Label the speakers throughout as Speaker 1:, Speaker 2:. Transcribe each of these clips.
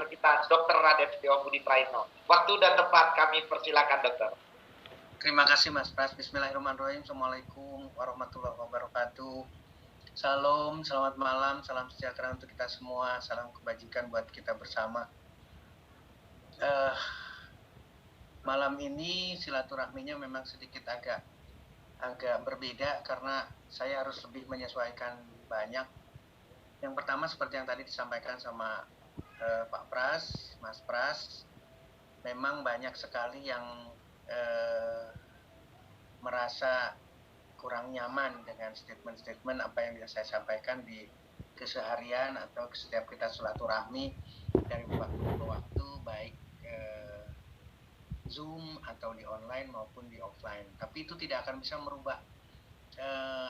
Speaker 1: narasumber kita, Dr. Raden Setio Budi Praitno. Waktu dan tempat kami persilakan, dokter.
Speaker 2: Terima kasih Mas Pras. Bismillahirrahmanirrahim. Assalamualaikum warahmatullahi wabarakatuh. Salam, selamat malam, salam sejahtera untuk kita semua, salam kebajikan buat kita bersama. Malam ini silaturahminya memang sedikit agak berbeda karena saya harus lebih menyesuaikan banyak. Yang pertama seperti yang tadi disampaikan sama Pak Pras, Mas Pras, memang banyak sekali yang merasa kurang nyaman dengan statement-statement apa yang saya sampaikan di keseharian atau setiap kita silaturahmi dari waktu ke waktu, baik Zoom atau di online maupun di offline. Tapi itu tidak akan bisa merubah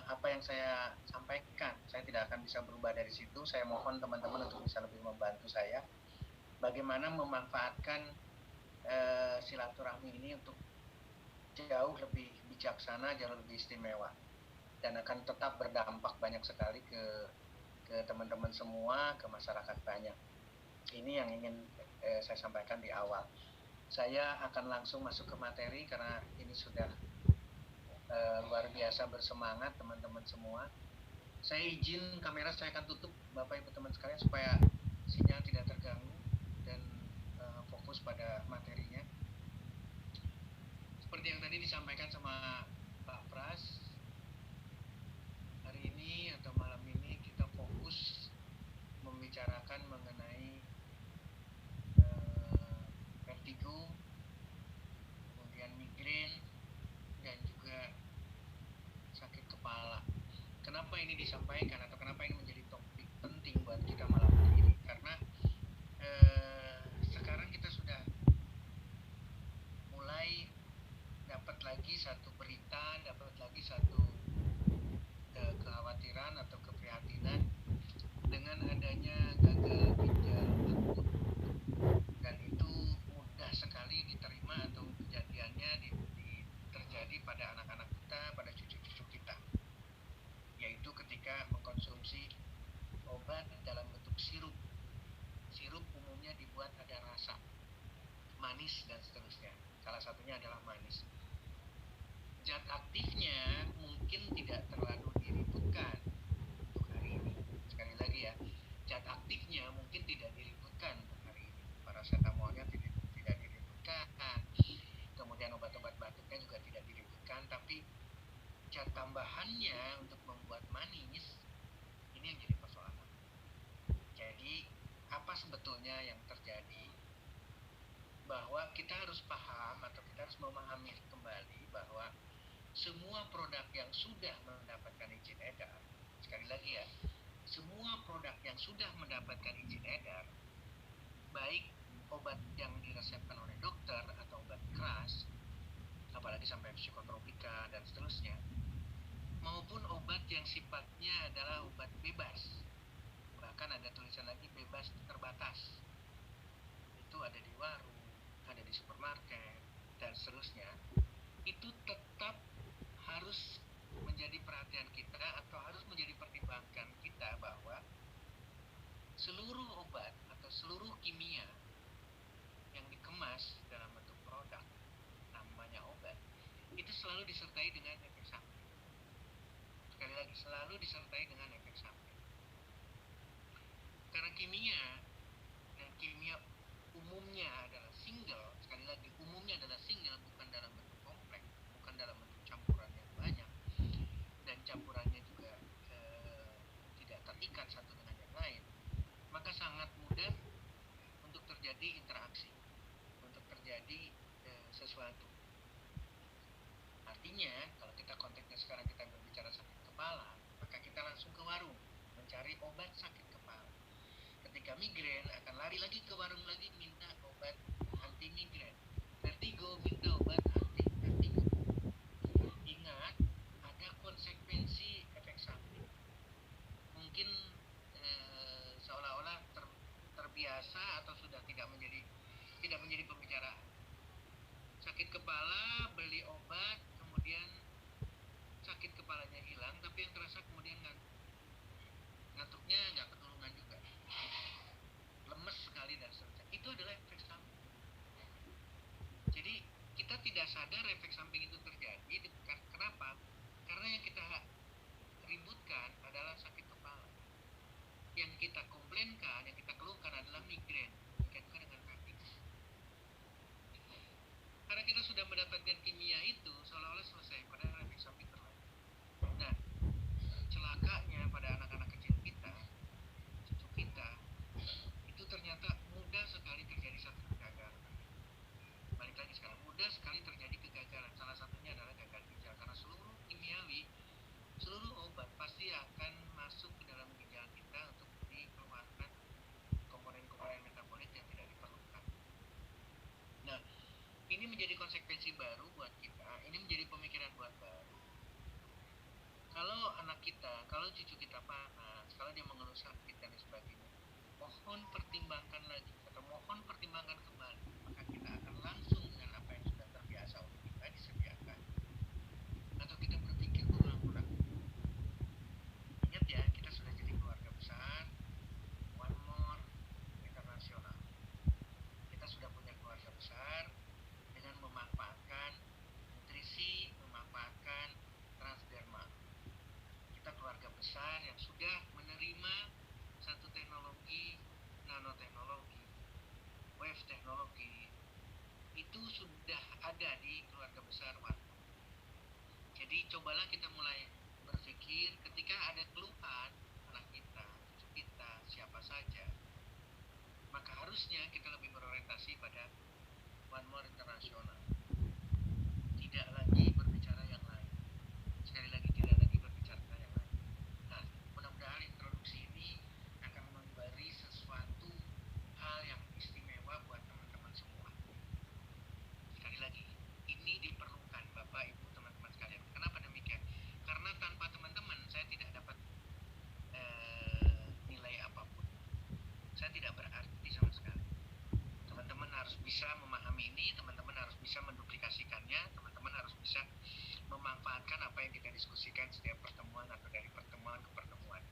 Speaker 2: apa yang saya sampaikan. Saya tidak akan bisa berubah dari situ. Saya mohon teman-teman untuk bisa lebih membantu saya bagaimana memanfaatkan silaturahmi ini untuk jauh lebih bijaksana, jauh lebih istimewa, dan akan tetap berdampak banyak sekali ke teman-teman semua, ke masyarakat banyak. Ini yang ingin saya sampaikan di awal. Saya akan langsung masuk ke materi karena ini sudah luar biasa bersemangat teman-teman semua. Saya izin kamera saya akan tutup Bapak Ibu teman sekalian supaya sinyal tidak terganggu dan fokus pada materinya. Seperti yang tadi disampaikan sama Pak Pras, hari ini atau malam ini kita fokus membicarakan mengenai vertigo, kemudian migrain, dan juga sakit kepala. Kenapa ini disampaikan atau kenapa ini menjadi topik penting buat kita malam ini? Karena sekarang kita sudah mulai dapat lagi satu berita, dapat lagi satu kekhawatiran atau keprihatinan dengan adanya gagal ginjal akut, dan itu mudah sekali diterima atau kejadiannya terjadi pada anak-anak kita, pada cucu-cucu kita, yaitu ketika mengkonsumsi obat dalam bentuk sirup. Sirup umumnya dibuat ada rasa manis dan seterusnya. Salah satunya adalah manis. Zat aktifnya mungkin tidak terlalu diributkan untuk hari ini. Sekali lagi ya, zat aktifnya mungkin tidak diributkan untuk hari ini. Paracetamolnya tidak diributkan, kemudian obat-obat batuknya juga tidak diributkan, tapi zat tambahannya untuk membuat manis ini yang jadi persoalan. Jadi apa sebetulnya yang terjadi? Bahwa kita harus paham atau kita harus memahami kembali bahwa semua produk yang sudah mendapatkan izin edar, sekali lagi ya, semua produk yang sudah mendapatkan izin edar, baik obat yang diresepkan oleh dokter atau obat keras, apalagi sampai psikotropika dan seterusnya, maupun obat yang sifatnya adalah obat bebas, bahkan ada tulisan lagi bebas terbatas, itu ada di warung, ada di supermarket dan seterusnya, itu tetap harus menjadi perhatian kita atau harus menjadi pertimbangan kita bahwa seluruh obat atau seluruh kimia yang dikemas dalam bentuk produk namanya obat itu selalu disertai dengan efek samping. Sekali lagi, selalu disertai dengan efek samping. Karena kimia dan kimia umumnya adalah single, sekali lagi umumnya adalah single, bukan dalam bentuk kompleks, bukan dalam bentuk campuran yang banyak, dan campurannya juga tidak terikat satu dengan yang lain, maka sangat mudah untuk terjadi interaksi, untuk terjadi sesuatu. Artinya kalau kita konteksnya sekarang kita berbicara sakit kepala, maka kita langsung ke warung mencari obat sakit kepala. Ketika migrain akan lari lagi ke warung lagi minta obat anti migrain. Vertigo minta obat anti vertigo. Ingat, ada konsekuensi efek samping. Mungkin seolah-olah terbiasa atau sudah tidak menjadi pembicaraan. Sakit kepala, beli obat, kemudian sakit kepalanya hilang, tapi yang terasa kemudian ngantuknya nggak ketulungan juga, lemes sekali dan seterusnya. tidak sadar efek samping itu terjadi. Kenapa? Karena yang kita ributkan adalah sakit kepala. Yang kita komplainkan, yang kita keluhkan adalah migrain, dikaitkan dengan vertigo. Karena kita sudah mendapatkan kimia itu seolah-olah selesai, padahal efek samping terlalu. Nah, celakanya pada anak-anak kecil kita, cucu kita, itu ternyata mudah sekali terjadi satu kegagalan. Balik lagi sekarang, mudah sekali terjadi kegagalan. Salah satunya adalah gagal ginjal, karena seluruh kimiawi, seluruh obat pasti akan masuk ke dalam ginjal kita untuk dikeluarkan komponen-komponen metabolit yang tidak diperlukan. Nah, ini menjadi konsekuensi baru buat kita, ini menjadi pemikiran buat baru. Kalau anak kita, kalau cucu kita panas, kalau dia mengeluh sakit dan sebagainya, mohon pertimbangkan lagi atau mohon pertimbangkan kembali, maka kita akan langsung dengan apa yang sudah terbiasa untuk kita disediakan, atau kita berpikir ulang-ulang. Ingat ya, kita sudah jadi keluarga besar, One More Internasional. Kita sudah punya keluarga besar dengan memanfaatkan nutrisi, memanfaatkan transdermal. Kita keluarga besar yang sudah menerima satu teknologi, nanoteknologi, wave teknologi, itu sudah ada di keluarga besar One. Jadi cobalah kita mulai berpikir ketika ada keluhan anak kita, cucu kita, siapa saja, maka harusnya kita lebih berorientasi pada One More Internasional. Tidak lagi berbicara yang lain. Sekali lagi, tidak lagi berbicara yang lain. Nah, mudah-mudahan introduksi ini akan memberi sesuatu hal yang istimewa buat teman-teman semua. Sekali lagi, ini diperlukan Bapak, Ibu, teman-teman sekalian. Kenapa demikian? Karena tanpa teman-teman saya tidak dapat nilai apapun. Saya tidak berarti sama sekali. Teman-teman harus bisa memahami ini, teman-teman harus bisa menduplikasikannya, teman-teman harus bisa memanfaatkan apa yang kita diskusikan setiap pertemuan atau dari pertemuan ke pertemuan.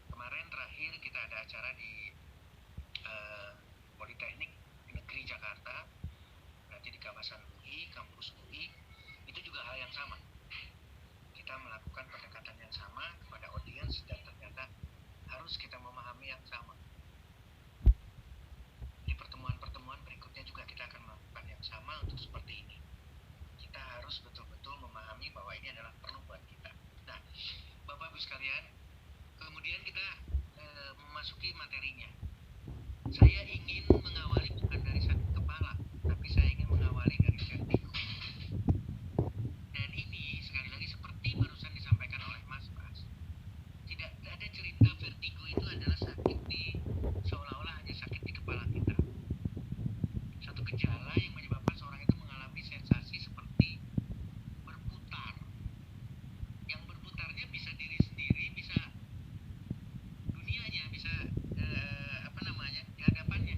Speaker 2: Kemarin terakhir kita ada acara di Politeknik Negeri Jakarta, berarti di kawasan UI, kampus UI, itu juga hal yang sama. Kita melakukan pendekatan yang sama kepada audiens dan ternyata harus kita memahami yang sama. Di pertemuan-pertemuan berikutnya juga kita akan melakukan yang sama untuk seperti ini. Kita harus betul-betul memahami bahwa ini adalah perlu buat kita. Nah, Bapak Ibu sekalian, kemudian kita memasuki materinya. Saya ingin mengawali bukan dari sakit kepala, tapi saya ingin mengawali dari vertigo. Dan ini sekali lagi seperti barusan disampaikan oleh Mas Bas, tidak ada cerita vertigo itu adalah sakit di seolah-olah hanya sakit di kepala kita. Satu gejala yang menyebabkan seorang itu mengalami sensasi seperti berputar. Yang berputarnya bisa diri sendiri, bisa dunianya, bisa di hadapannya.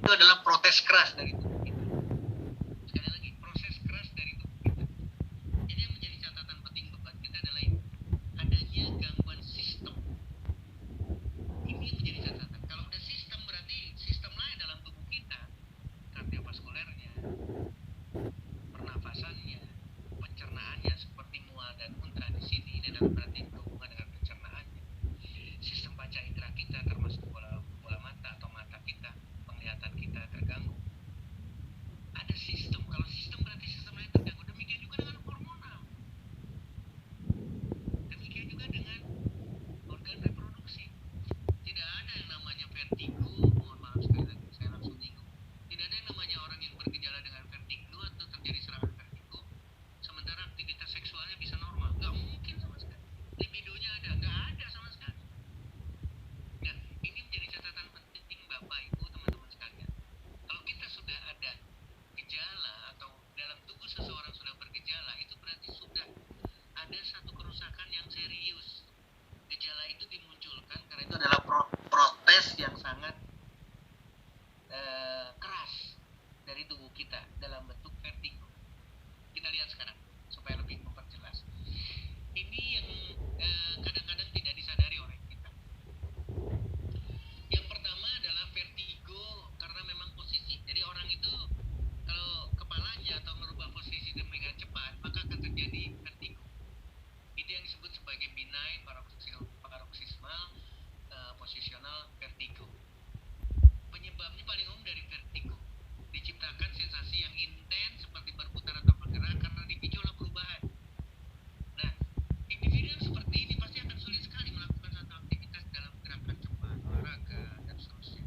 Speaker 2: itu adalah protes keras dari tubuh kita. Sekali lagi, proses keras dari tubuh kita. Jadi yang menjadi catatan penting buat kita adalah ini, adanya gangguan sistem. Ini yang menjadi catatan. Kalau udah sistem berarti sistem lain dalam tubuh kita, kardiovaskulernya, pernafasannya, pencernaannya seperti mual dan muntah di sini, ini adalah berarti berhubungan dengan pencernaannya. Sistem panca indera kita termasuk bola mata atau mata kita, penglihatan kita terganggu. Ada sistem, kalau sistem berarti sistem lain terganggu. Demikian juga dengan hormonal. Demikian juga dengan organ reproduksi. Tidak ada yang namanya vertigo, mohon maaf sekali lagi, saya langsung nyinggung. Tidak ada yang namanya orang yang bergejala dengan vertigo atau terjadi serangan vertigo, sementara aktivitas seksualnya bisa normal. Nggak mungkin sama sekali. Libidonya ada, nggak ada sama sekali. Nah, ini menjadi catatan penting Bapak, Ibu, teman-teman sekalian. Kalau kita sudah ada gejala atau dalam tubuh seseorang sudah bergejala, itu berarti sudah ada satu kerusakan yang serius. Gejala itu dimunculkan karena itu adalah protes yang sangat keras dari tubuh kita dalam bentuk vertigo. Kita lihat sekarang supaya lebih memperjelas. Ini yang kadang-kadang tidak disadari oleh kita. Yang pertama adalah vertigo karena memang posisi. Jadi orang itu kalau kepalanya atau merubah posisi demikian cepat, maka akan terjadi vertigo. Itu yang disebut sebagai benign paroxysmal positional vertigo. Penyebabnya paling umum dari vertigo. Diciptakan sensasi yang intens seperti berputar atau bergerak karena dipicu oleh perubahan. Nah, individu yang seperti ini pasti akan sulit sekali melakukan satu aktivitas dalam gerakan cepat, olahraga, dan seterusnya.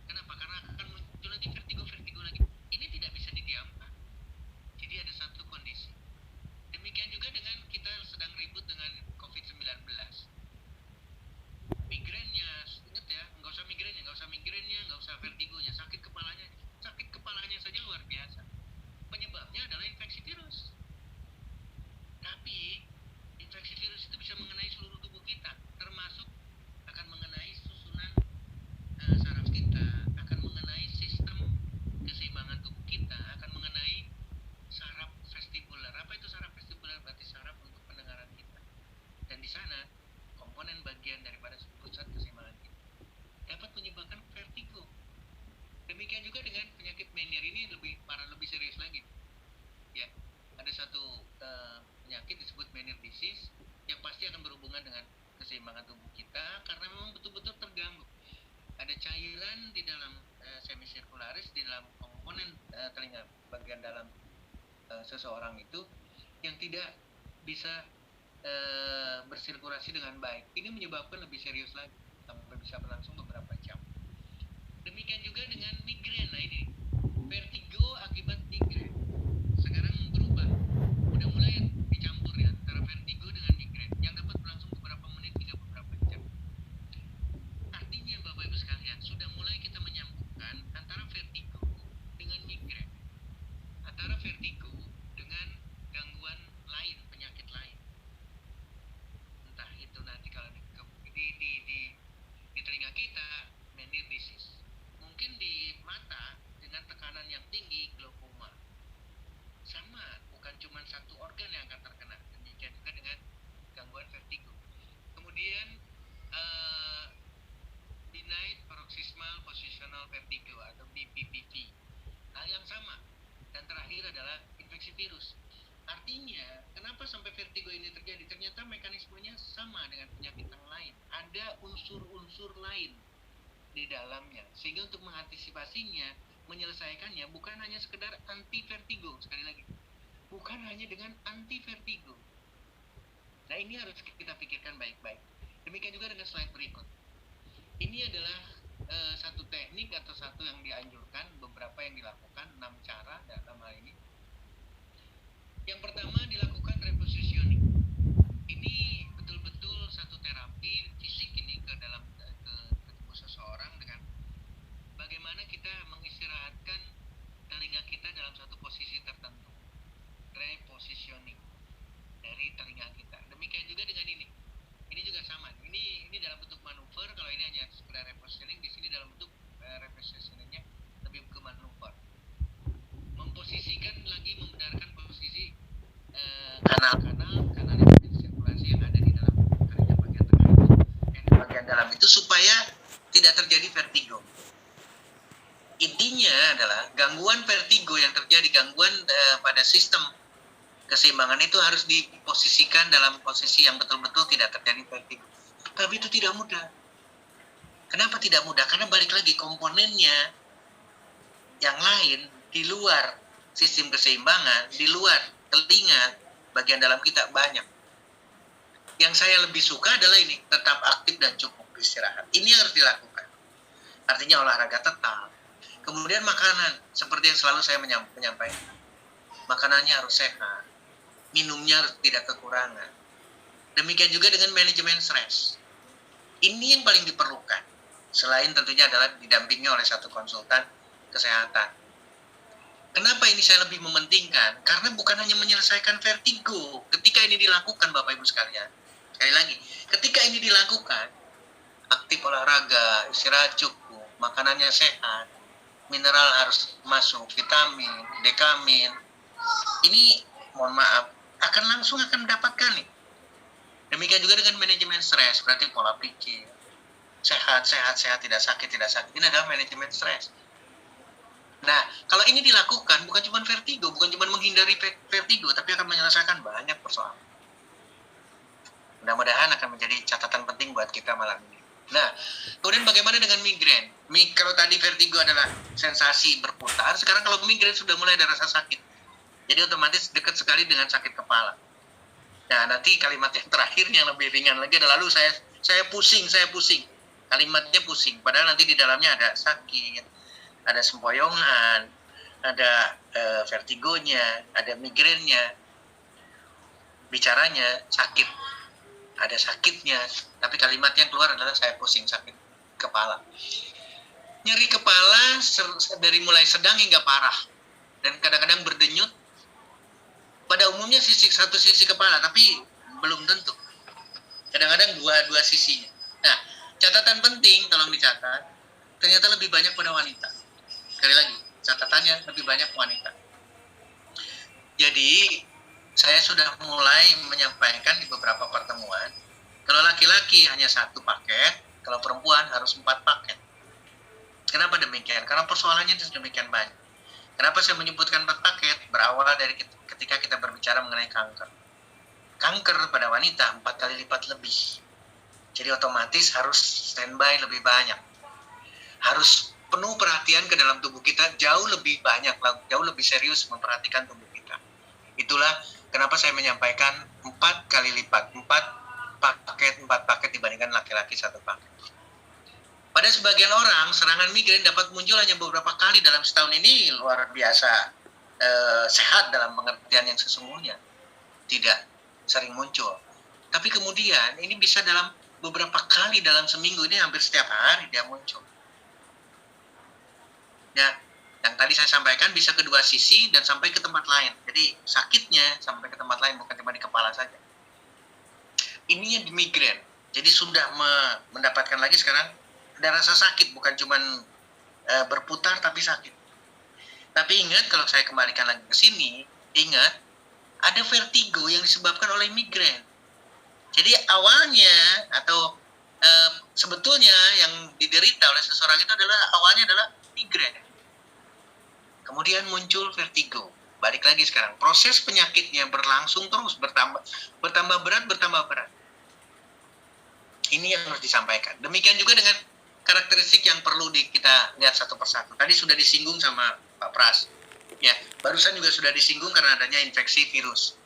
Speaker 2: Kenapa? Karena akan muncul lagi vertigo lagi. Ini tidak bisa didiamkan. Jadi ada satu kondisi. Demikian juga dengan kita sedang ribut dengan COVID-19. Migrennya, ingat ya, nggak usah migrennya, nggak usah vertigonya, sakit kepalanya saja luar biasa. Penyebabnya adalah infeksi virus. Tapi infeksi virus itu bisa mengenai seluruh tubuh kita, termasuk akan mengenai susunan saraf kita, akan mengenai sistem keseimbangan tubuh kita, akan mengenai saraf vestibular. Apa itu saraf vestibular? Berarti saraf untuk pendengaran kita. Dan di sana komponen bagian daripada pusat keseimbangan kita dapat menyebabkan vertigo. Demikian juga dengan penyakit Meniere, ini lebih parah, lebih serius lagi. Ya, ada satu penyakit disebut Meniere disease yang pasti akan berhubungan dengan keseimbangan tubuh kita karena memang betul-betul terganggu. Ada cairan di dalam semisirkularis, di dalam komponen telinga bagian dalam seseorang itu yang tidak bisa bersirkulasi dengan baik. Ini menyebabkan lebih serius lagi sampai bisa berlangsung beberapa jam. Demikian juga dengan migrain. Nah ini vertigo akibat migrain. Sekarang berubah, udah mulai dicampur ya antara vertigo dengan migrain yang dapat berlangsung beberapa menit hingga beberapa jam. Artinya Bapak Ibu sekalian, sudah mulai kita menyambungkan antara vertigo dengan migrain, antara vertigo dengan gangguan lain, penyakit lain. Entah itu nanti kalau di telinga kita Meniere disease, mungkin di mata dengan tekanan yang tinggi glaukoma. Sama, bukan cuma satu organ yang akan terkena. Demikian juga dengan gangguan vertigo. Kemudian benign paroxysmal positional vertigo atau BPPV, hal yang sama. Dan terakhir adalah infeksi virus. Artinya, kenapa sampai vertigo ini terjadi? Ternyata mekanismenya sama dengan penyakit yang lain. Ada unsur-unsur lain di dalamnya. Sehingga untuk mengantisipasinya, menyelesaikannya bukan hanya sekedar anti vertigo, sekali lagi. Bukan hanya dengan anti vertigo. Nah, ini harus kita pikirkan baik-baik. Demikian juga dengan slide berikut. Ini adalah satu teknik atau satu yang dianjurkan, beberapa yang dilakukan, 6 cara dalam hal ini. Yang pertama dilakukan repositioning. Ini betul-betul satu terapi fisik ini ke dalam ke tubuh seseorang dengan bagaimana kita mengistirahatkan telinga kita dalam satu posisi tertentu. Repositioning dari telinga kita. Demikian juga dengan ini. Ini juga sama. Ini dalam bentuk manuver. Kalau ini hanya sekedar repositioning, di sini dalam bentuk repositioningnya lebih terjadi vertigo. Intinya adalah gangguan vertigo yang terjadi, gangguan pada sistem keseimbangan itu harus diposisikan dalam posisi yang betul-betul tidak terjadi vertigo. Tapi itu tidak mudah. Kenapa tidak mudah? Karena balik lagi komponennya yang lain di luar sistem keseimbangan, di luar telinga, bagian dalam kita banyak. Yang saya lebih suka adalah ini, tetap aktif dan cukup istirahat. Ini yang harus dilakukan. Artinya olahraga tetap. Kemudian makanan, seperti yang selalu saya menyampaikan. Makanannya harus sehat. Minumnya harus tidak kekurangan. Demikian juga dengan manajemen stres. Ini yang paling diperlukan. Selain tentunya adalah didampingi oleh satu konsultan kesehatan. Kenapa ini saya lebih mementingkan? Karena bukan hanya menyelesaikan vertigo. Ketika ini dilakukan Bapak Ibu sekalian. Sekali lagi, ketika ini dilakukan, aktif olahraga, istirahat cukup, makanannya sehat, mineral harus masuk, vitamin, dekamin. Ini, mohon maaf, akan mendapatkan nih. Demikian juga dengan manajemen stres, berarti pola pikir. Sehat, tidak sakit. Ini adalah manajemen stres. Nah, kalau ini dilakukan, bukan cuma vertigo, bukan cuma menghindari vertigo, tapi akan menyelesaikan banyak persoalan. Mudah-mudahan akan menjadi catatan penting buat kita malam ini. Nah, kemudian bagaimana dengan migrain? Kalau tadi vertigo adalah sensasi berputar, sekarang kalau migrain sudah mulai ada rasa sakit. Jadi otomatis dekat sekali dengan sakit kepala. Nah, nanti kalimat yang terakhir yang lebih ringan lagi adalah lalu saya pusing. Kalimatnya pusing, padahal nanti di dalamnya ada sakit, ada sempoyongan, ada vertigonya, ada migrainnya. Bicaranya sakit, ada sakitnya, tapi kalimat yang keluar adalah saya pusing, sakit kepala. Nyeri kepala dari mulai sedang hingga parah, dan kadang-kadang berdenyut. Pada umumnya satu sisi kepala, tapi belum tentu. Kadang-kadang dua sisinya. Nah, catatan penting, tolong dicatat, ternyata lebih banyak pada wanita. Sekali lagi, catatannya lebih banyak wanita. Jadi, saya sudah mulai menyampaikan di beberapa pertemuan, kalau laki-laki hanya 1 paket, kalau perempuan harus 4 paket. Kenapa demikian? Karena persoalannya demikian banyak. Kenapa saya menyebutkan 4 paket? Berawal dari ketika kita berbicara mengenai kanker. Kanker pada wanita 4 kali lipat lebih. Jadi otomatis harus standby lebih banyak. Harus penuh perhatian ke dalam tubuh kita, jauh lebih banyak, jauh lebih serius memperhatikan tubuh kita. Itulah kenapa saya menyampaikan 4 kali lipat, 4 paket dibandingkan laki-laki 1 paket. Pada sebagian orang, serangan migrain dapat muncul hanya beberapa kali dalam setahun. Ini luar biasa sehat dalam pengertian yang sesungguhnya. Tidak sering muncul. Tapi kemudian ini bisa dalam beberapa kali dalam seminggu, ini hampir setiap hari dia muncul. Ya, yang tadi saya sampaikan bisa kedua sisi dan sampai ke tempat lain. Jadi sakitnya sampai ke tempat lain, bukan cuma di kepala saja. Ini yang di migrain. Jadi sudah mendapatkan lagi sekarang ada rasa sakit, bukan cuma berputar tapi sakit. Tapi ingat, kalau saya kembalikan lagi ke sini, ingat ada vertigo yang disebabkan oleh migrain. Jadi awalnya atau sebetulnya yang diderita oleh seseorang itu awalnya adalah migrain. Kemudian muncul vertigo. Balik lagi sekarang, proses penyakitnya berlangsung terus, bertambah berat. Ini yang harus disampaikan. Demikian juga dengan karakteristik yang perlu kita lihat satu persatu. Tadi sudah disinggung sama Pak Pras. Ya, barusan juga sudah disinggung karena adanya infeksi virus.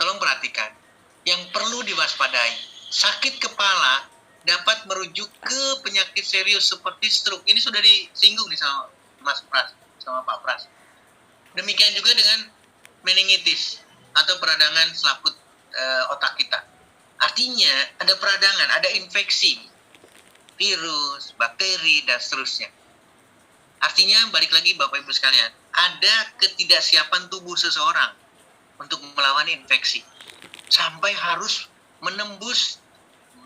Speaker 2: Tolong perhatikan. Yang perlu diwaspadai, sakit kepala dapat merujuk ke penyakit serius seperti stroke. Ini sudah disinggung nih sama Mas Pras, sama Pak Pras. Demikian juga dengan meningitis atau peradangan selaput otak kita. Artinya ada peradangan, ada infeksi, virus, bakteri, dan seterusnya. Artinya balik lagi Bapak Ibu sekalian, ada ketidaksiapan tubuh seseorang untuk melawan infeksi. Sampai harus menembus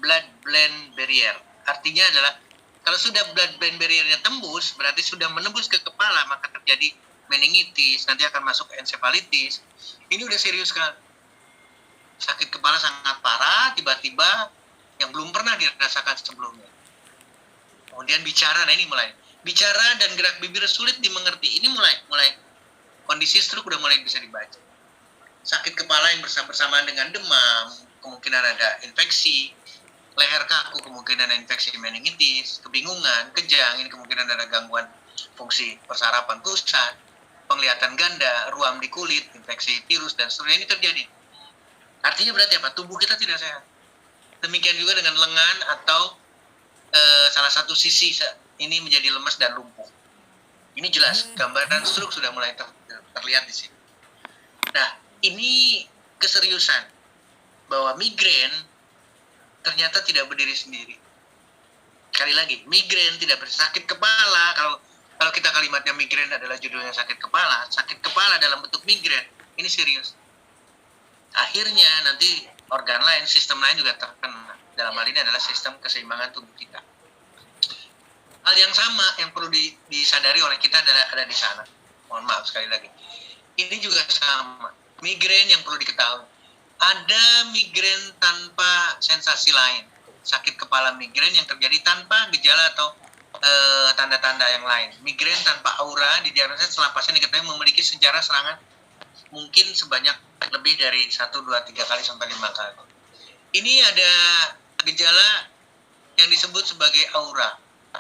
Speaker 2: blood-brain barrier. Artinya adalah kalau sudah blood-brain barrier-nya tembus, berarti sudah menembus ke kepala, maka terjadi meningitis, nanti akan masuk encephalitis. Ini udah serius kan? Sakit kepala sangat parah, tiba-tiba yang belum pernah dirasakan sebelumnya. Kemudian bicara, nah ini mulai bicara dan gerak bibir sulit dimengerti. Ini mulai kondisi stroke udah mulai bisa dibaca. Sakit kepala yang bersamaan dengan demam, kemungkinan ada infeksi, leher kaku, kemungkinan ada infeksi meningitis, kebingungan, kejang, ini kemungkinan ada gangguan fungsi persarapan pusat, penglihatan ganda, ruam di kulit, infeksi virus, dan seterusnya. Ini terjadi. Artinya berarti apa? Tubuh kita tidak sehat. Demikian juga dengan lengan atau salah satu sisi ini menjadi lemas dan lumpuh. Ini jelas, gambaran stroke sudah mulai terlihat di sini. Nah, ini keseriusan bahwa migrain ternyata tidak berdiri sendiri. Sekali lagi, migrain tidak sakit kepala. Kalau kita kalimatnya migrain adalah judulnya sakit kepala dalam bentuk migrain, ini serius. Akhirnya nanti organ lain, sistem lain juga terkena. Dalam hal ini adalah sistem keseimbangan tubuh kita. Hal yang sama yang perlu disadari oleh kita ada di sana. Mohon maaf sekali lagi. Ini juga sama. Migrain yang perlu diketahui. Ada migrain tanpa sensasi lain. Sakit kepala migrain yang terjadi tanpa gejala atau tanda-tanda yang lain. Migrain tanpa aura didiagnosa setelah pasien diketahui memiliki sejarah serangan mungkin sebanyak lebih dari 1, 2, 3 kali sampai 5 kali. Ini ada gejala yang disebut sebagai aura.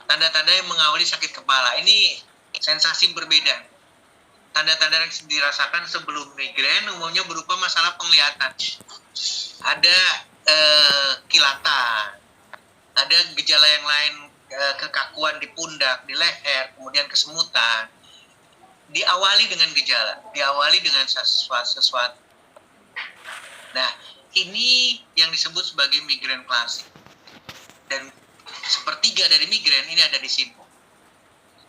Speaker 2: Tanda-tanda yang mengawali sakit kepala. Ini sensasi berbeda. Tanda-tanda yang dirasakan sebelum migrain umumnya berupa masalah penglihatan. Ada kilatan. Ada gejala yang lain, kekakuan di pundak, di leher, kemudian kesemutan. Diawali dengan gejala, diawali dengan sesuatu. Nah, ini yang disebut sebagai migrain klasik. Dan sepertiga dari migrain ini ada di sini.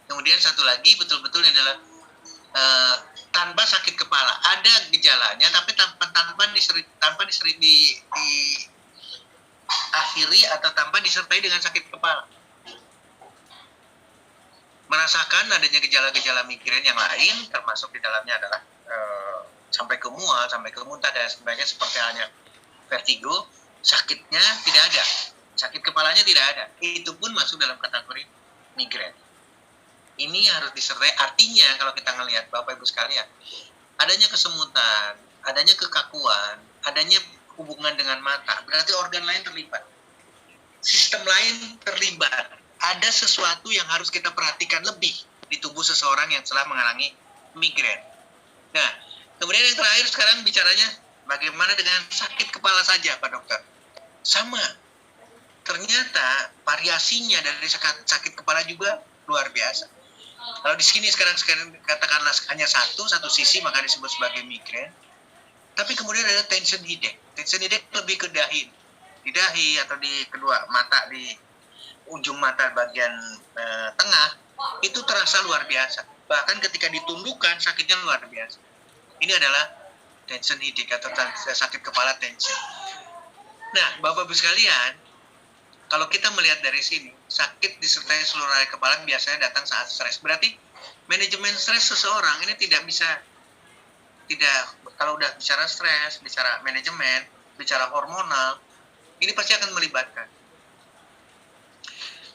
Speaker 2: Kemudian satu lagi betul-betul adalah tanpa sakit kepala, ada gejalanya tapi tanpa diakhiri atau tanpa disertai dengan sakit kepala. Merasakan adanya gejala-gejala migrain yang lain, termasuk di dalamnya adalah sampai ke mual, sampai ke muntah dan sebagainya, seperti halnya vertigo. Sakitnya tidak ada, sakit kepalanya tidak ada, itu pun masuk dalam kategori migrain. Ini harus disertai. Artinya kalau kita ngelihat Bapak Ibu sekalian, adanya kesemutan, adanya kekakuan, adanya hubungan dengan mata, berarti organ lain terlibat, sistem lain terlibat. Ada sesuatu yang harus kita perhatikan lebih di tubuh seseorang yang telah mengalami migrain. Nah, kemudian yang terakhir sekarang bicaranya bagaimana dengan sakit kepala saja, Pak Dokter. Sama. Ternyata variasinya dari sakit kepala juga luar biasa. Kalau di sini sekarang katakanlah hanya satu sisi, maka disebut sebagai migrain. Tapi kemudian ada tension headache. Tension headache lebih ke dahi. Di dahi atau di kedua mata, di ujung mata bagian tengah, itu terasa luar biasa. Bahkan ketika ditundukkan, sakitnya luar biasa. Ini adalah tension headache atau sakit kepala tension. Nah, Bapak-Ibu sekalian, kalau kita melihat dari sini, sakit disertai seluruh area kepala biasanya datang saat stres. Berarti manajemen stres seseorang ini tidak kalau udah bicara stres, bicara manajemen, bicara hormonal, ini pasti akan melibatkan.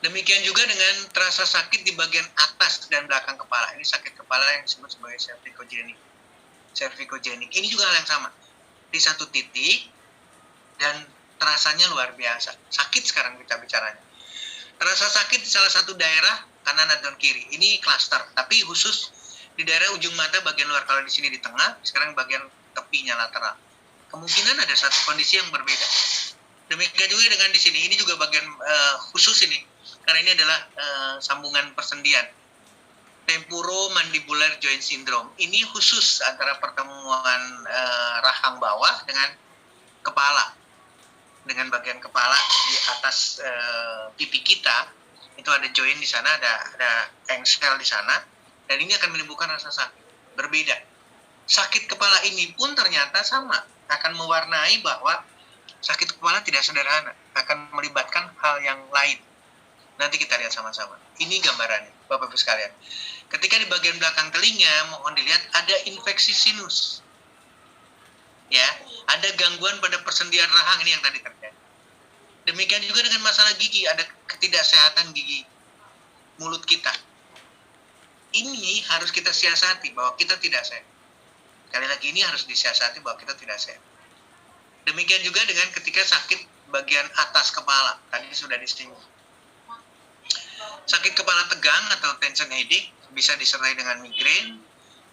Speaker 2: Demikian juga dengan terasa sakit di bagian atas dan belakang kepala. Ini sakit kepala yang disebut sebagai cervicogenik. Ini juga hal yang sama. Di satu titik dan terasanya luar biasa. Sakit sekarang kita bicaranya. Terasa sakit di salah satu daerah kanan dan kiri. Ini klaster, tapi khusus di daerah ujung mata bagian luar. Kalau di sini di tengah, sekarang bagian tepinya lateral. Kemungkinan ada satu kondisi yang berbeda. Demikian juga dengan di sini. Ini juga bagian khusus ini, karena ini adalah sambungan persendian. Temporomandibular joint syndrome. Ini khusus antara pertemuan rahang bawah dengan kepala. Dengan bagian kepala di atas pipi kita, itu ada joint di sana, ada engsel di sana, dan ini akan menimbulkan rasa sakit. Berbeda. Sakit kepala ini pun ternyata sama, akan mewarnai bahwa sakit kepala tidak sederhana, akan melibatkan hal yang lain. Nanti kita lihat sama-sama. Ini gambarannya, Bapak-Ibu sekalian. Ketika di bagian belakang telinga, mohon dilihat ada infeksi sinus. Ya, ada gangguan pada persendian rahang, ini yang tadi terjadi. Demikian juga dengan masalah gigi, ada ketidaksehatan gigi. mulut kita. Ini harus kita siasati bahwa kita tidak sehat. Sekali lagi, ini harus disiasati bahwa kita tidak sehat. Demikian juga dengan ketika sakit bagian atas kepala, tadi sudah disinggung. Sakit kepala tegang atau tension headache bisa disertai dengan migrain.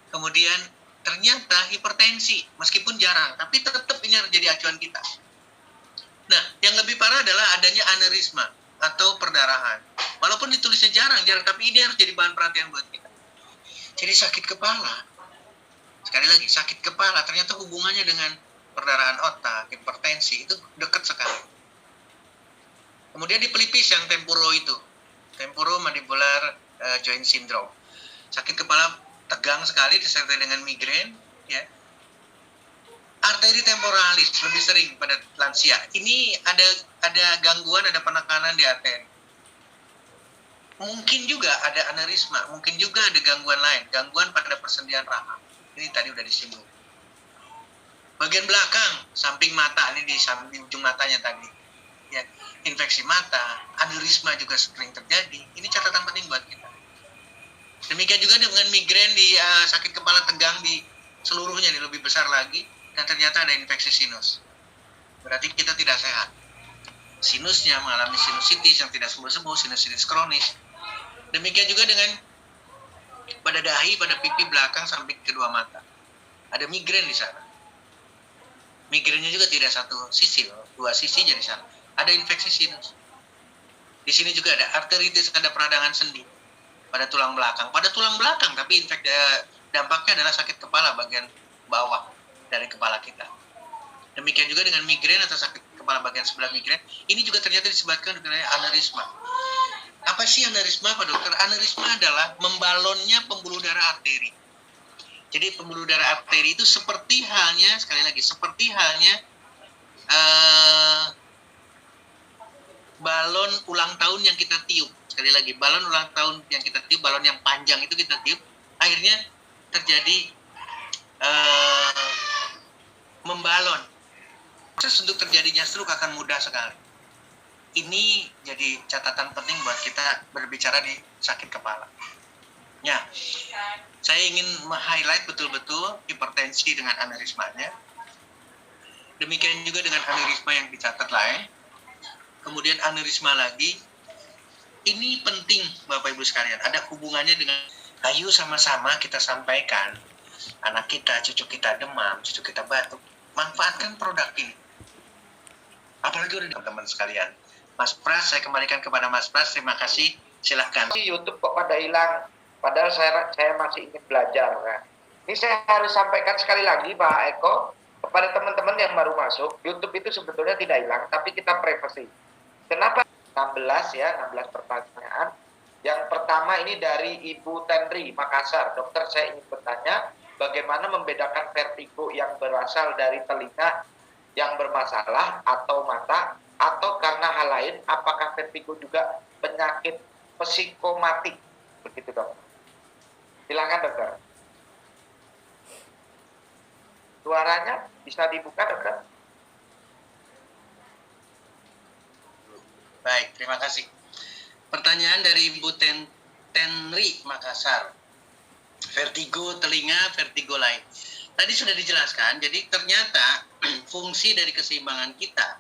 Speaker 2: Kemudian ternyata hipertensi, meskipun jarang, tapi tetap ini harus jadi acuan kita. Nah, yang lebih parah adalah adanya aneurisma atau perdarahan. Walaupun ditulisnya jarang, tapi ini harus jadi bahan perhatian buat kita. Jadi sakit kepala, sekali lagi, sakit kepala ternyata hubungannya dengan perdarahan otak, hipertensi, itu dekat sekali. Kemudian di pelipis yang temporomandibular joint syndrome. Sakit kepala tegang sekali disertai dengan migrain, ya. Arteri temporalis lebih sering pada lansia. Ini ada gangguan, ada penekanan di arteri. Mungkin juga ada aneurisma, mungkin juga ada gangguan lain, gangguan pada persendian rahang. Ini tadi udah disinggung. Bagian belakang, samping mata, ini di samping ujung matanya tadi. Ya, infeksi mata, aneurisma juga sering terjadi. Ini catatan penting buat kita. Demikian juga dengan migrain di sakit kepala tegang di seluruhnya, ini lebih besar lagi, dan ternyata ada infeksi sinus. Berarti kita tidak sehat. Sinusnya mengalami sinusitis yang tidak sembuh-sembuh, sinusitis kronis. Demikian juga dengan pada dahi, pada pipi belakang samping kedua mata. Ada migrain di sana. Migrainnya juga tidak satu sisi, dua sisi jadi sana. Ada infeksi sinus. Di sini juga ada arteritis, ada peradangan sendi pada tulang belakang. Pada tulang belakang, tapi dampaknya adalah sakit kepala bagian bawah dari kepala kita. Demikian juga dengan migrain atau sakit kepala bagian sebelah migrain. Ini juga ternyata disebabkan dengan aneurisma. Apa sih aneurisma, Pak Dokter? Aneurisma adalah membalonnya pembuluh darah arteri. Jadi pembuluh darah arteri itu seperti halnya, sekali lagi, seperti halnya balon ulang tahun yang kita tiup. Sekali lagi, balon ulang tahun yang kita tiup, balon yang panjang itu kita tiup, akhirnya terjadi membalon. Proses untuk terjadinya stroke akan mudah sekali. Ini jadi catatan penting buat kita berbicara di sakit kepala. Ya, saya ingin meng-highlight betul-betul hipertensi dengan aneurismanya. Demikian juga dengan aneurisma yang dicatat lain. Kemudian aneurisma lagi. Ini penting Bapak Ibu sekalian. Ada hubungannya dengan, ayo sama-sama kita sampaikan. Anak kita, cucu kita demam, cucu kita batuk. Manfaatkan produk ini. Apalagi udah teman-teman sekalian. Mas Pras, saya kembalikan kepada Mas Pras. Terima kasih. Silahkan.
Speaker 1: YouTube kok pada hilang. Padahal saya masih ingin belajar. Kan? Ini saya harus sampaikan sekali lagi Pak Eko. Kepada teman-teman yang baru masuk, YouTube itu sebetulnya tidak hilang, tapi kita privasi. Kenapa? 16 pertanyaan. Yang pertama ini dari Ibu Tenri, Makassar. Dokter, saya ingin bertanya, bagaimana membedakan vertigo yang berasal dari telinga yang bermasalah atau mata, atau karena hal lain, apakah vertigo juga penyakit psikomatik? Begitu dok. Silakan dokter. Suaranya bisa dibuka dokter?
Speaker 2: Baik, terima kasih. Pertanyaan dari Ibu Tenri, Makassar. Vertigo telinga, vertigo lain. Tadi sudah dijelaskan, jadi ternyata fungsi dari keseimbangan kita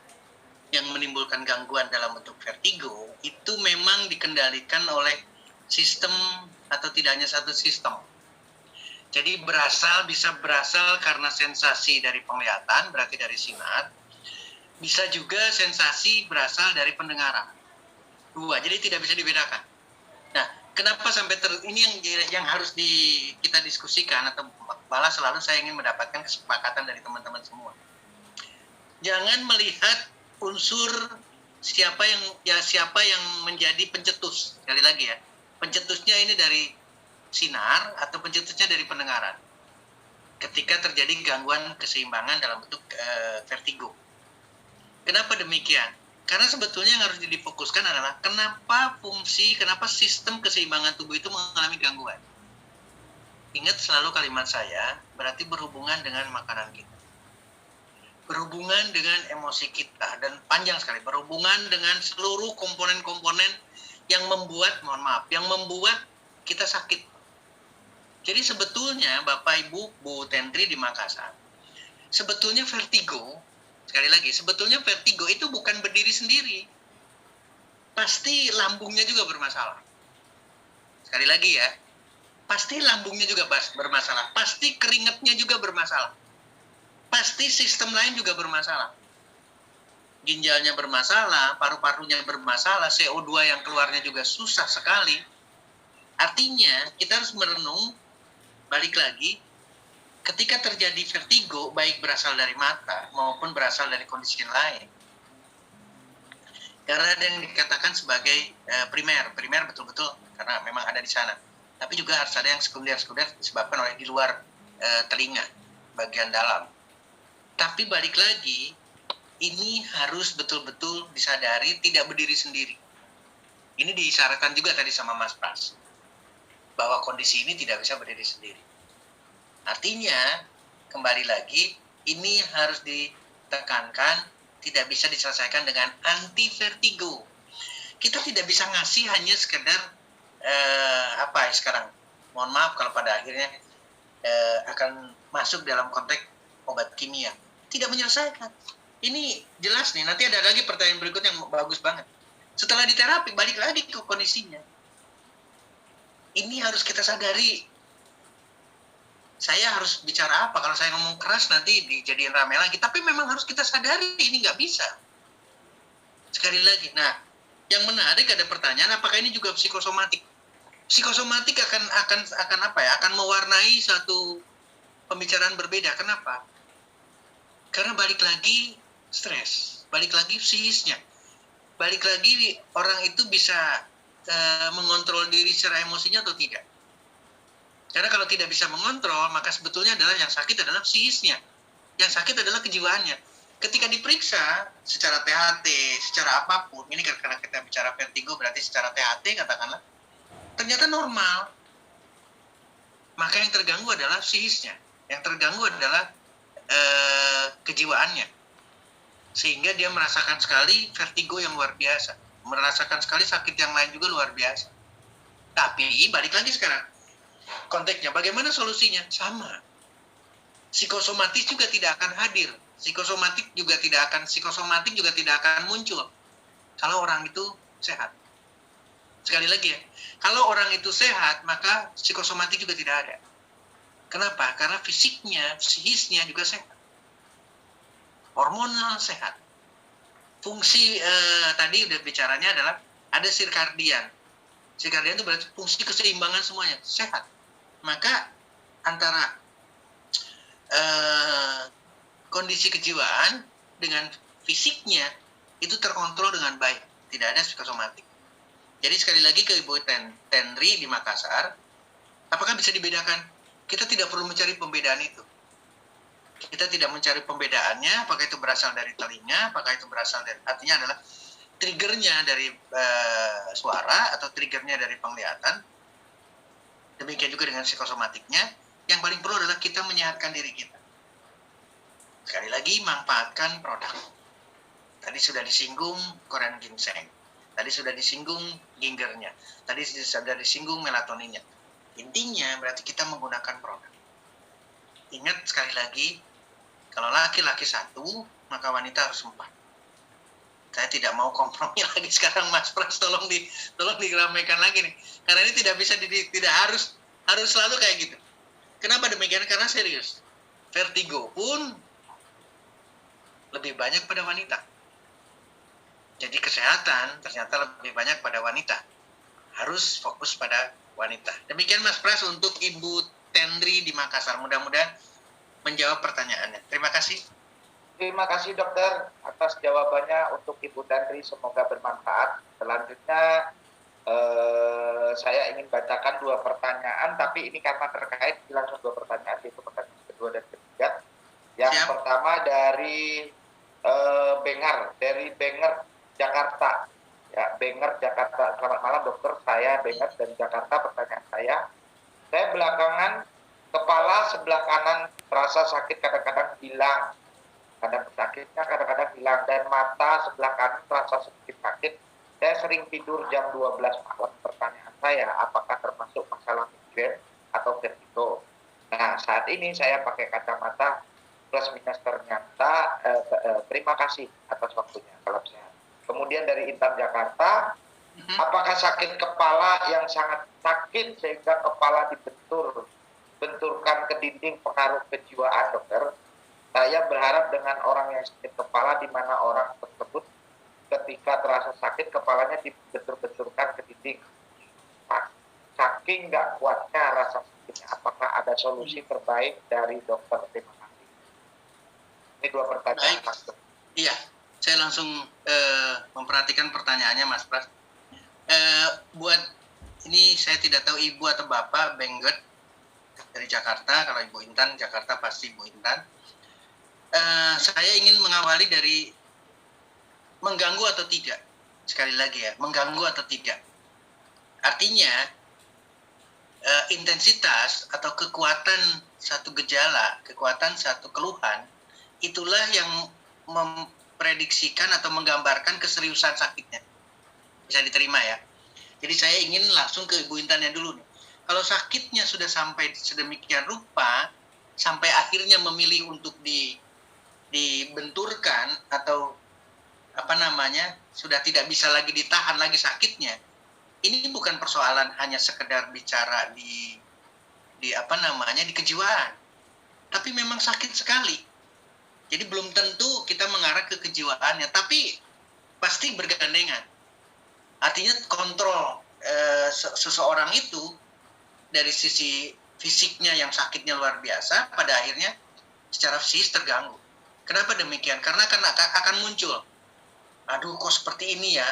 Speaker 2: yang menimbulkan gangguan dalam bentuk vertigo itu memang dikendalikan oleh sistem atau tidak hanya satu sistem. Jadi bisa berasal karena sensasi dari penglihatan, berarti dari sinar. Bisa juga sensasi berasal dari pendengaran. Dua, jadi tidak bisa dibedakan. Nah, kenapa sampai ini yang harus kita diskusikan, atau malah selalu saya ingin mendapatkan kesepakatan dari teman-teman semua. Jangan melihat unsur siapa yang menjadi pencetus. Sekali lagi ya, pencetusnya ini dari sinar atau pencetusnya dari pendengaran. Ketika terjadi gangguan keseimbangan dalam bentuk vertigo. Kenapa demikian? Karena sebetulnya yang harus difokuskan adalah kenapa sistem keseimbangan tubuh itu mengalami gangguan. Ingat selalu kalimat saya, berarti berhubungan dengan makanan kita. Berhubungan dengan emosi kita, dan panjang sekali, berhubungan dengan seluruh komponen-komponen yang membuat, mohon maaf, yang membuat kita sakit. Jadi sebetulnya Bapak Ibu Bu Tentri di Makassar, sebetulnya vertigo, sekali lagi, sebetulnya vertigo itu bukan berdiri sendiri. Pasti lambungnya juga bermasalah. Sekali lagi ya, pasti lambungnya juga bermasalah, pasti keringatnya juga bermasalah, pasti sistem lain juga bermasalah. Ginjalnya bermasalah, paru-parunya bermasalah, CO2 yang keluarnya juga susah sekali. Artinya kita harus merenung, balik lagi, ketika terjadi vertigo, baik berasal dari mata maupun berasal dari kondisi lain. Karena ada yang dikatakan sebagai primer betul-betul karena memang ada di sana. Tapi juga harus ada yang sekunder disebabkan oleh di luar telinga, bagian dalam. Tapi balik lagi, ini harus betul-betul disadari, tidak berdiri sendiri. Ini diisyaratkan juga tadi sama Mas Pras, bahwa kondisi ini tidak bisa berdiri sendiri. Artinya, kembali lagi, ini harus ditekankan, tidak bisa diselesaikan dengan anti vertigo. Kita tidak bisa ngasih hanya sekedar sekarang. Mohon maaf kalau pada akhirnya akan masuk dalam konteks obat kimia. Tidak menyelesaikan. Ini jelas nih, nanti ada lagi pertanyaan berikut yang bagus banget. Setelah diterapi, balik lagi ke kondisinya. Ini harus kita sadari. Saya harus bicara apa? Kalau saya ngomong keras nanti dijadiin rame lagi. Tapi memang harus kita sadari ini nggak bisa. Sekali lagi. Nah, yang menarik ada pertanyaan, apakah ini juga psikosomatik? Psikosomatik akan apa ya? Akan mewarnai suatu pembicaraan berbeda. Kenapa? Karena balik lagi stres, balik lagi psikisnya, balik lagi orang itu bisa mengontrol diri secara emosinya atau tidak. Karena kalau tidak bisa mengontrol, maka sebetulnya adalah yang sakit adalah psikisnya. Yang sakit adalah kejiwaannya. Ketika diperiksa secara THT, secara apapun, ini karena kita bicara vertigo berarti secara THT katakanlah, ternyata normal. Maka yang terganggu adalah psikisnya. Yang terganggu adalah kejiwaannya. Sehingga dia merasakan sekali vertigo yang luar biasa. Merasakan sekali sakit yang lain juga luar biasa. Tapi balik lagi sekarang. Konteksnya, bagaimana solusinya? Sama. Psikosomatis juga tidak akan hadir. Psikosomatik juga tidak akan muncul kalau orang itu sehat. Sekali lagi ya, kalau orang itu sehat, maka psikosomatik juga tidak ada. Kenapa? Karena fisiknya, psikisnya juga sehat. Hormonal sehat. Fungsi tadi udah bicaranya adalah ada sirkadian. Sirkadian itu berarti fungsi keseimbangan semuanya sehat. Maka antara kondisi kejiwaan dengan fisiknya itu terkontrol dengan baik, tidak ada psikosomatik. Jadi sekali lagi ke Ibu Tentri di Makassar, apakah bisa dibedakan? Kita tidak perlu mencari pembedaan itu. Kita tidak mencari pembedaannya, apakah itu berasal dari telinga, apakah itu berasal dari, artinya adalah triggernya dari suara atau triggernya dari penglihatan. Demikian juga dengan psikosomatiknya. Yang paling perlu adalah kita menyehatkan diri kita. Sekali lagi, manfaatkan produk. Tadi sudah disinggung Korean ginseng. Tadi sudah disinggung gingernya. Tadi sudah disinggung melatoninnya. Intinya berarti kita menggunakan produk. Ingat sekali lagi, kalau laki-laki 1, maka wanita harus 4. Saya tidak mau kompromi lagi sekarang, Mas Pras, tolong diramaikan lagi nih. Karena ini tidak bisa tidak harus selalu kayak gitu. Kenapa demikian? Karena serius. Vertigo pun lebih banyak pada wanita. Jadi kesehatan ternyata lebih banyak pada wanita. Harus fokus pada wanita. Demikian Mas Pras untuk Ibu Tentri di Makassar. Mudah-mudahan menjawab pertanyaannya. Terima kasih.
Speaker 1: Terima kasih dokter atas jawabannya untuk Ibu Tentri, semoga bermanfaat. Selanjutnya saya ingin bacakan 2 pertanyaan, tapi ini karena terkait langsung 2 pertanyaan, yaitu pertanyaan kedua dan ketiga. Yang pertama dari Benger Jakarta. Ya, Benger Jakarta. Selamat malam dokter, saya Benger dari Jakarta. Pertanyaan saya belakangan kepala sebelah kanan terasa sakit, kadang-kadang hilang. Kadang-kadang hilang, dan mata sebelah kanan terasa sedikit sakit Saya sering tidur jam 12 malam. Pertanyaan saya, apakah termasuk masalah migrain atau vertigo? Nah, saat ini saya pakai kacamata plus minus ternyata. Terima kasih atas waktunya. Salam sehat. Kemudian dari Intan Jakarta, apakah sakit kepala yang sangat sakit sehingga kepala benturkan ke dinding pengaruh kejiwaan, dokter? Saya berharap dengan orang yang sakit kepala, di mana orang tersebut ketika terasa sakit kepalanya dibentur-benturkan ke dinding. Saking nggak kuatnya rasa sakitnya, apakah ada solusi terbaik dari dokter? Terima kasih. Ini 2 pertanyaan, Mas.
Speaker 2: Iya, saya langsung memperhatikan pertanyaannya, Mas Pras. Buat ini saya tidak tahu ibu atau bapak Bengget dari Jakarta. Kalau Ibu Intan Jakarta pasti Ibu Intan. Saya ingin mengawali dari mengganggu atau tidak. Sekali lagi ya, mengganggu atau tidak. Artinya intensitas atau kekuatan satu gejala, kekuatan satu keluhan, itulah yang memprediksikan atau menggambarkan keseriusan sakitnya. Bisa diterima ya. Jadi saya ingin langsung ke Ibu Intannya dulu nih. Kalau sakitnya sudah sampai sedemikian rupa, sampai akhirnya memilih untuk dibenturkan atau sudah tidak bisa lagi ditahan lagi sakitnya. Ini bukan persoalan hanya sekedar bicara di kejiwaan, tapi memang sakit sekali. Jadi belum tentu kita mengarah ke kejiwaannya, tapi pasti bergandengan. Artinya kontrol seseorang itu dari sisi fisiknya yang sakitnya luar biasa, pada akhirnya secara fisikis terganggu. Kenapa demikian? Karena akan muncul, aduh kok seperti ini ya,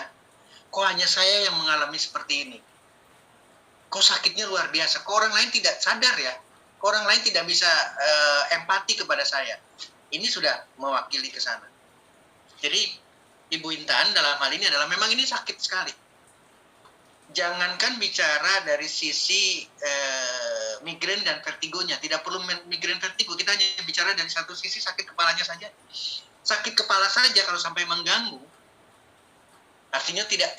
Speaker 2: kok hanya saya yang mengalami seperti ini, kok sakitnya luar biasa, kok orang lain tidak sadar ya, kok orang lain tidak bisa empati kepada saya. Ini sudah mewakili ke sana. Jadi Ibu Intan dalam hal ini adalah memang ini sakit sekali. Jangankan bicara dari sisi migrain dan vertigonya, tidak perlu migrain vertigo, kita hanya bicara dari satu sisi sakit kepalanya saja. Sakit kepala saja kalau sampai mengganggu, artinya tidak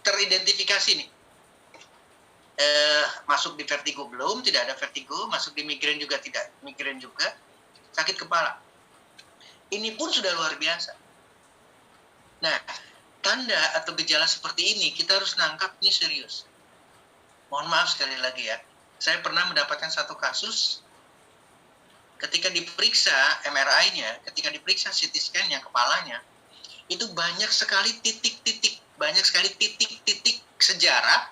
Speaker 2: teridentifikasi nih. Masuk di vertigo belum, tidak ada vertigo, masuk di migrain juga tidak, migrain juga, sakit kepala. Ini pun sudah luar biasa. Nah, tanda atau gejala seperti ini kita harus nangkap ini serius. Mohon maaf sekali lagi ya, saya pernah mendapatkan satu kasus ketika diperiksa MRI-nya, ketika diperiksa CT scan-nya kepalanya, itu banyak sekali titik-titik sejarah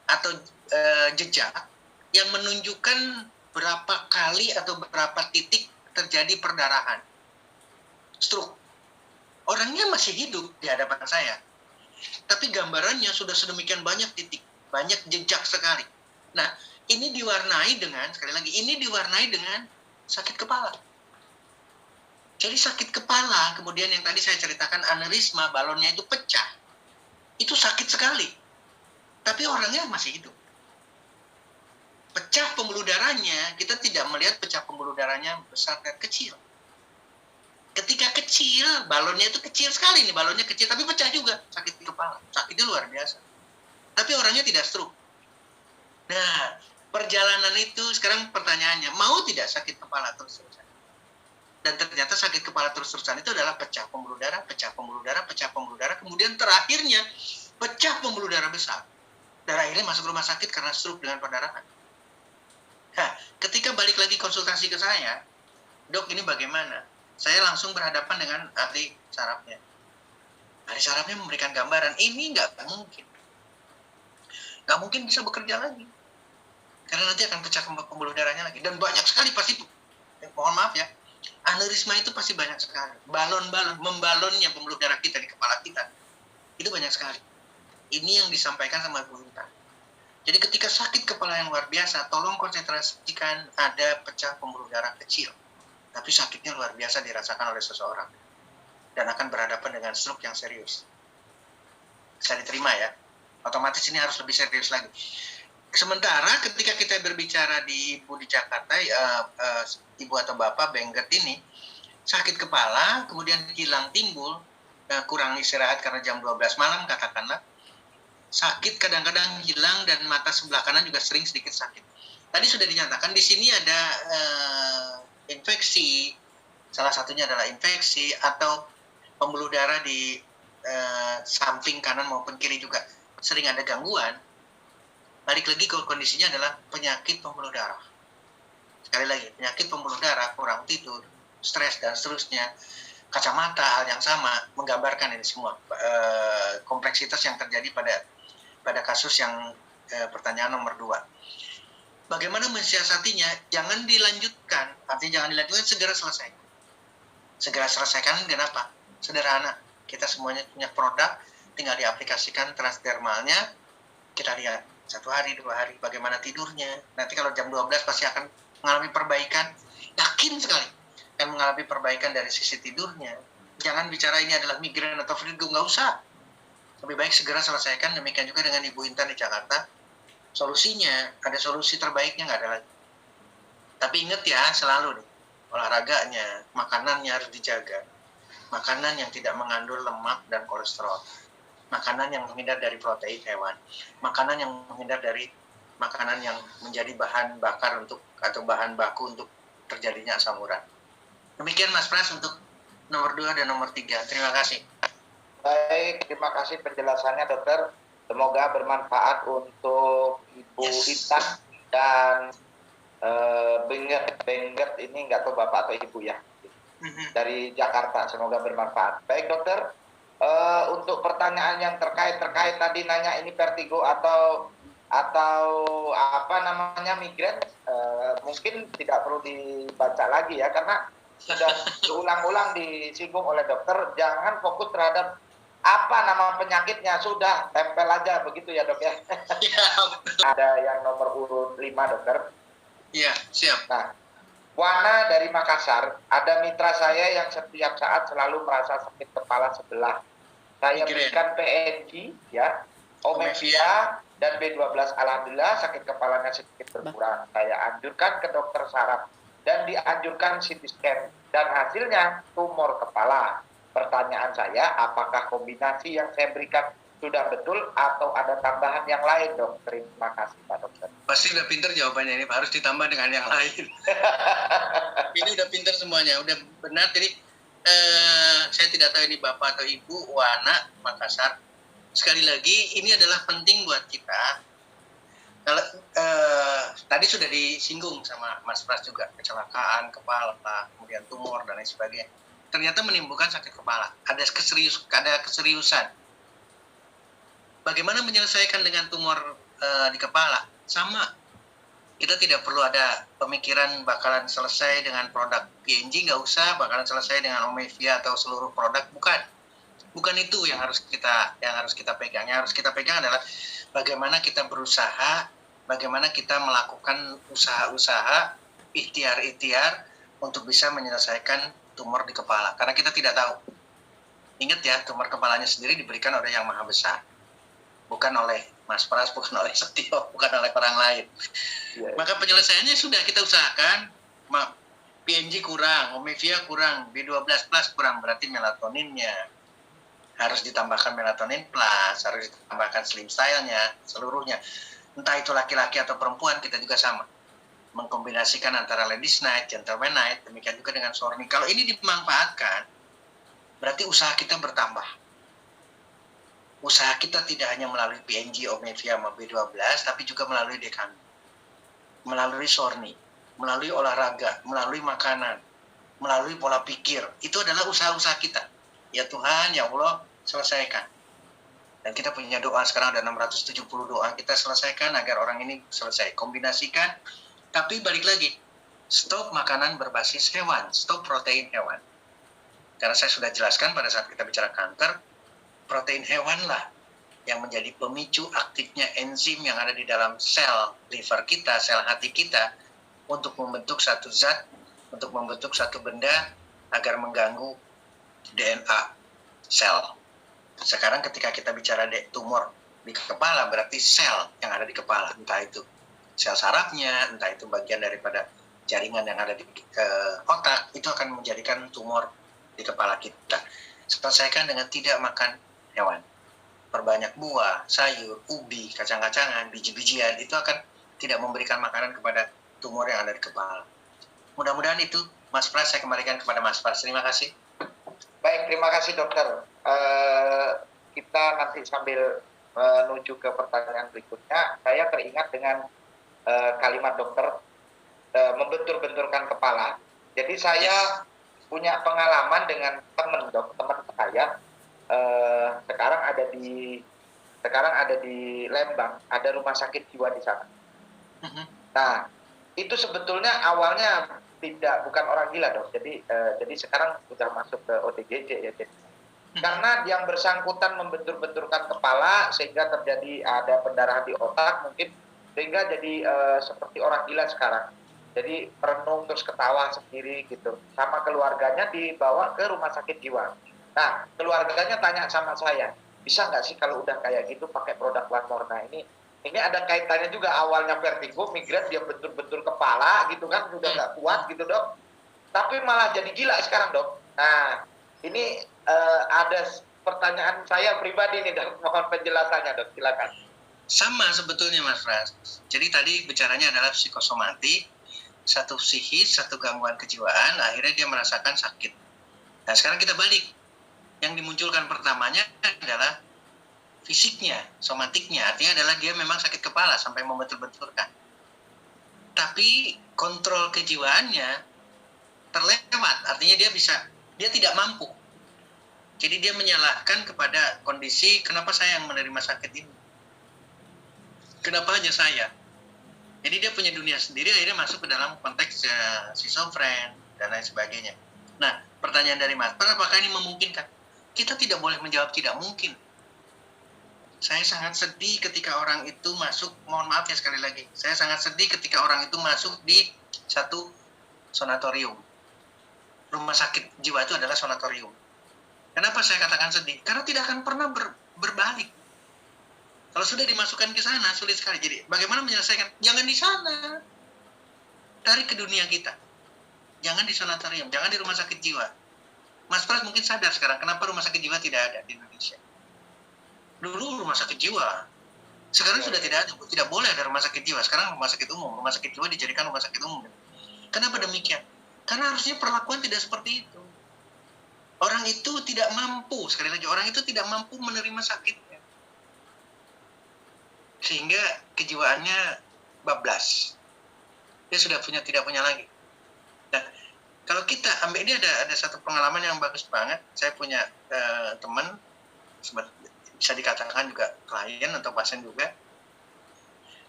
Speaker 2: atau jejak yang menunjukkan berapa kali atau berapa titik terjadi perdarahan, stroke. Orangnya masih hidup di hadapan saya, tapi gambarannya sudah sedemikian banyak titik, banyak jejak sekali. Nah, ini diwarnai dengan, sekali lagi, ini diwarnai dengan sakit kepala. Jadi sakit kepala, kemudian yang tadi saya ceritakan aneurisma, balonnya itu pecah, itu sakit sekali, tapi orangnya masih hidup. Pecah pembuluh darahnya, kita tidak melihat pecah pembuluh darahnya besar dan kecil. Ketika kecil, balonnya itu kecil sekali nih, balonnya kecil, tapi pecah juga, sakit kepala, sakitnya luar biasa. Tapi orangnya tidak stroke. Nah, perjalanan itu sekarang pertanyaannya, mau tidak sakit kepala terus-terusan? Dan ternyata sakit kepala terus-terusan itu adalah pecah pembuluh darah, kemudian terakhirnya pecah pembuluh darah besar. Dan akhirnya masuk rumah sakit karena stroke dengan perdarahan. Nah, ketika balik lagi konsultasi ke saya, dok ini bagaimana? Saya langsung berhadapan dengan ahli sarafnya. Ahli sarafnya memberikan gambaran, ini nggak mungkin bisa bekerja lagi. Karena nanti akan pecah pembuluh darahnya lagi. Dan banyak sekali pasti, mohon maaf ya, aneurisma itu pasti banyak sekali. Balon-balon, membalonnya pembuluh darah kita di kepala kita, itu banyak sekali. Ini yang disampaikan sama Bu Intan. Jadi ketika sakit kepala yang luar biasa, tolong konsentrasikan ada pecah pembuluh darah kecil. Tapi sakitnya luar biasa dirasakan oleh seseorang. Dan akan berhadapan dengan stroke yang serius. Bisa diterima ya. Otomatis ini harus lebih serius lagi. Sementara ketika kita berbicara di Ibu di Jakarta, Ibu atau Bapak Bengget ini, sakit kepala, kemudian kilang timbul, kurang istirahat karena jam 12 malam katakanlah, sakit kadang-kadang hilang dan mata sebelah kanan juga sering sedikit sakit. Tadi sudah dinyatakan di sini ada infeksi, salah satunya adalah infeksi atau pembuluh darah di samping kanan maupun kiri juga sering ada gangguan. Balik lagi ke kondisinya adalah penyakit pembuluh darah. Sekali lagi, penyakit pembuluh darah, kurang tidur, stres dan seterusnya, kacamata hal yang sama, menggambarkan ini semua kompleksitas yang terjadi pada kasus yang pertanyaan nomor 2. Bagaimana mensiasatinya? Jangan dilanjutkan, artinya jangan dilanjutkan, segera selesai. Segera selesaikan, kenapa? Sederhana, kita semuanya punya produk, tinggal diaplikasikan transdermalnya, kita lihat 1 hari, 2 hari, bagaimana tidurnya. Nanti kalau jam 12 pasti akan mengalami perbaikan, yakin sekali akan mengalami perbaikan dari sisi tidurnya. Jangan bicara ini adalah migrain atau vertigo, nggak usah. Lebih baik segera selesaikan. Demikian juga dengan Ibu Intan di Jakarta. Solusinya, ada solusi terbaiknya nggak ada lagi. Tapi ingat ya, selalu nih, olahraganya, makanannya harus dijaga. Makanan yang tidak mengandung lemak dan kolesterol. Makanan yang menghindar dari protein hewan. Makanan yang menghindar dari makanan yang menjadi bahan bakar atau bahan baku untuk terjadinya asam urat. Demikian Mas Pras untuk nomor 2 dan nomor 3. Terima kasih.
Speaker 1: Baik, terima kasih penjelasannya dokter. Semoga bermanfaat untuk Ibu Intan dan Benget ini nggak tahu Bapak atau Ibu ya. Dari Jakarta, semoga bermanfaat. Baik dokter, untuk pertanyaan yang terkait tadi nanya ini vertigo atau apa namanya migrain, mungkin tidak perlu dibaca lagi ya, karena sudah berulang-ulang disinggung oleh dokter. Jangan fokus terhadap apa nama penyakitnya, sudah tempel aja begitu ya dok ya. Ada yang nomor urut 5 dokter.
Speaker 2: Iya, siap.
Speaker 1: Nah, Wana dari Makassar, ada mitra saya yang setiap saat selalu merasa sakit kepala sebelah. Saya berikan PNG, ya, Omevia dan B12. Alhamdulillah sakit kepalanya sedikit berkurang. Saya anjurkan ke dokter saraf dan dianjurkan CT scan dan hasilnya tumor kepala. Pertanyaan saya, apakah kombinasi yang saya berikan sudah betul atau ada tambahan yang lain dok? Terima kasih Pak Dokter.
Speaker 2: Pasti udah pinter jawabannya ini, harus ditambah dengan yang lain. Ini udah pinter semuanya, udah benar. Jadi saya tidak tahu ini Bapak atau Ibu, Wana, Makassar. Sekali lagi, ini adalah penting buat kita. Kalau tadi sudah disinggung sama Mas Pras juga, kecelakaan kepala, kemudian tumor dan lain sebagainya. Ternyata menimbulkan sakit kepala. Ada keseriusan. Bagaimana menyelesaikan dengan tumor di kepala? Sama. Kita tidak perlu ada pemikiran bakalan selesai dengan produk PNG, nggak usah. Bakalan selesai dengan Omevia atau seluruh produk, bukan itu yang harus kita pegang. Yang harus kita pegang adalah bagaimana kita berusaha, bagaimana kita melakukan usaha-usaha, ikhtiar-ikhtiar untuk bisa menyelesaikan tumor di kepala. Karena kita tidak tahu. Ingat ya, tumor kepalanya sendiri diberikan oleh Yang Maha Besar. Bukan oleh Mas Pras, bukan oleh Setio, bukan oleh orang lain. Maka penyelesaiannya sudah kita usahakan. PNG kurang, Omevia kurang, B12 plus kurang, berarti melatoninnya harus ditambahkan melatonin plus, harus ditambahkan slim style-nya, seluruhnya. Entah itu laki-laki atau perempuan, kita juga sama. Mengkombinasikan antara ladies night, gentleman night, demikian juga dengan sorny. Kalau ini dimanfaatkan, berarti usaha kita bertambah. Usaha kita tidak hanya melalui PNG, Omevia, sama B12, tapi juga melalui dekami, melalui sorny, melalui olahraga, melalui makanan, melalui pola pikir. Itu adalah usaha-usaha kita. Ya Tuhan, ya Allah, selesaikan. Dan kita punya doa, sekarang ada 670 doa, kita selesaikan agar orang ini selesai. Kombinasikan, tapi balik lagi, stop makanan berbasis hewan, stop protein hewan. Karena saya sudah jelaskan pada saat kita bicara kanker, protein hewanlah yang menjadi pemicu aktifnya enzim yang ada di dalam sel liver kita, sel hati kita, untuk membentuk satu zat, untuk membentuk satu benda agar mengganggu DNA sel. Sekarang ketika kita bicara tumor di kepala, berarti sel yang ada di kepala, entah itu sel sarafnya, entah itu bagian daripada jaringan yang ada di otak, itu akan menjadikan tumor di kepala kita. selesaikan dengan tidak makan hewan. Perbanyak buah, sayur, ubi, kacang-kacangan, biji-bijian, itu akan tidak memberikan makanan kepada tumor yang ada di kepala. Mudah-mudahan itu, Mas Pras, saya kembalikan kepada Mas Pras. Terima kasih.
Speaker 1: Baik, terima kasih dokter. Kita nanti sambil menuju ke pertanyaan berikutnya, saya teringat dengan kalimat dokter, membentur-benturkan kepala. Jadi saya punya pengalaman dengan teman saya, sekarang ada di Lembang, ada rumah sakit jiwa di sana. Nah, itu sebetulnya awalnya bukan orang gila dok. Jadi sekarang sudah masuk ke OTGJ ya. Karena yang bersangkutan membentur-benturkan kepala sehingga terjadi ada pendarahan di otak mungkin, sehingga jadi seperti orang gila sekarang. Jadi merenung terus ketawa sendiri gitu. Sama keluarganya dibawa ke rumah sakit jiwa. Nah, keluarganya tanya sama saya, bisa nggak sih kalau udah kayak gitu pakai produk One More? Nah, ini ada kaitannya juga, awalnya vertigo, migran, dia bentur-bentur kepala gitu kan, udah nggak kuat gitu dok. Tapi malah jadi gila sekarang dok. Nah, ini ada pertanyaan saya pribadi nih dok, mohon penjelasannya dok, silakan.
Speaker 2: Sama sebetulnya Mas Pras. Jadi tadi bicaranya adalah psikosomatik, satu psikis, satu gangguan kejiwaan, akhirnya dia merasakan sakit. Nah sekarang kita balik. Yang dimunculkan pertamanya adalah fisiknya, somatiknya, artinya adalah dia memang sakit kepala sampai membentur-benturkan. Tapi kontrol kejiwaannya terlewat, artinya dia tidak mampu. Jadi dia menyalahkan kepada kondisi, kenapa saya yang menerima sakit ini? Kenapa hanya saya? Jadi dia punya dunia sendiri, akhirnya masuk ke dalam konteks schizofren dan lain sebagainya. Nah, pertanyaan dari Mas Pras, apakah ini memungkinkan? Kita tidak boleh menjawab tidak mungkin. Saya sangat sedih ketika orang itu masuk, mohon maaf ya sekali lagi, saya sangat sedih ketika orang itu masuk di satu sanatorium. Rumah sakit jiwa itu adalah sanatorium. Kenapa saya katakan sedih? Karena tidak akan pernah berbalik. Kalau sudah dimasukkan ke sana, sulit sekali. Jadi, bagaimana menyelesaikan? Jangan di sana. Tarik ke dunia kita. Jangan di sanatorium, jangan di rumah sakit jiwa. Mas Pras mungkin sadar sekarang, kenapa rumah sakit jiwa tidak ada di Indonesia. Dulu rumah sakit jiwa. Sekarang sudah tidak ada, tidak boleh ada rumah sakit jiwa. Sekarang rumah sakit umum. Rumah sakit jiwa dijadikan rumah sakit umum. Kenapa demikian? Karena harusnya perlakuan tidak seperti itu. Orang itu tidak mampu, sekali lagi, orang itu tidak mampu menerima sakitnya. Sehingga kejiwaannya bablas. Dia sudah tidak punya lagi. Nah, kalau kita ambil, ini ada satu pengalaman yang bagus banget. Saya punya teman, bisa dikatakan juga klien atau pasien juga.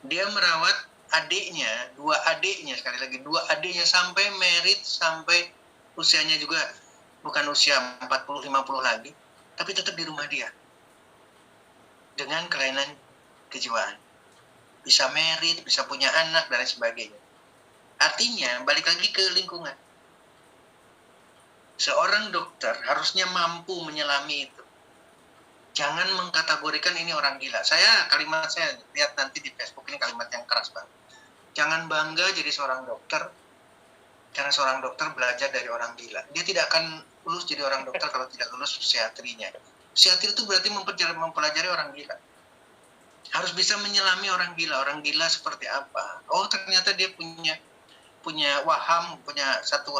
Speaker 2: Dia merawat adiknya, dua adiknya sampai merit, sampai usianya juga bukan usia 40-50 lagi, tapi tetap di rumah dia. Dengan kelainan kejiwaan. Bisa merit, bisa punya anak, dan lain sebagainya. Artinya, balik lagi ke lingkungan. Seorang dokter harusnya mampu menyelami itu. Jangan mengkategorikan ini orang gila. Kalimat saya lihat nanti di Facebook, ini kalimat yang keras banget. Jangan bangga jadi seorang dokter, karena seorang dokter belajar dari orang gila. Dia tidak akan lulus jadi orang dokter kalau tidak lulus psikiatrinya. Psikiatri itu berarti mempelajari orang gila. Harus bisa menyelami orang gila seperti apa. Oh, ternyata dia punya waham, punya satu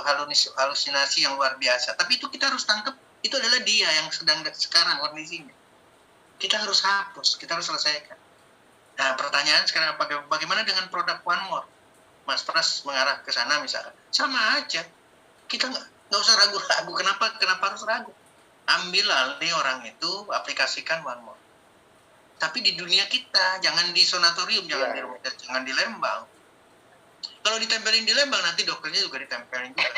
Speaker 2: halusinasi yang luar biasa. Tapi itu kita harus tangkap, itu adalah dia yang sedang sekarang kondisinya. Kita harus hapus, kita harus selesaikan. Nah, pertanyaan sekarang, bagaimana dengan produk One More? Mas Pras mengarah ke sana misalkan. Sama aja. Kita nggak usah ragu-ragu. Kenapa harus ragu? Ambil alih orang itu, aplikasikan One More. Tapi di dunia kita, jangan di sanatorium, jangan di Lembang. Kalau ditempelin di Lembang, nanti dokternya juga ditempelin juga.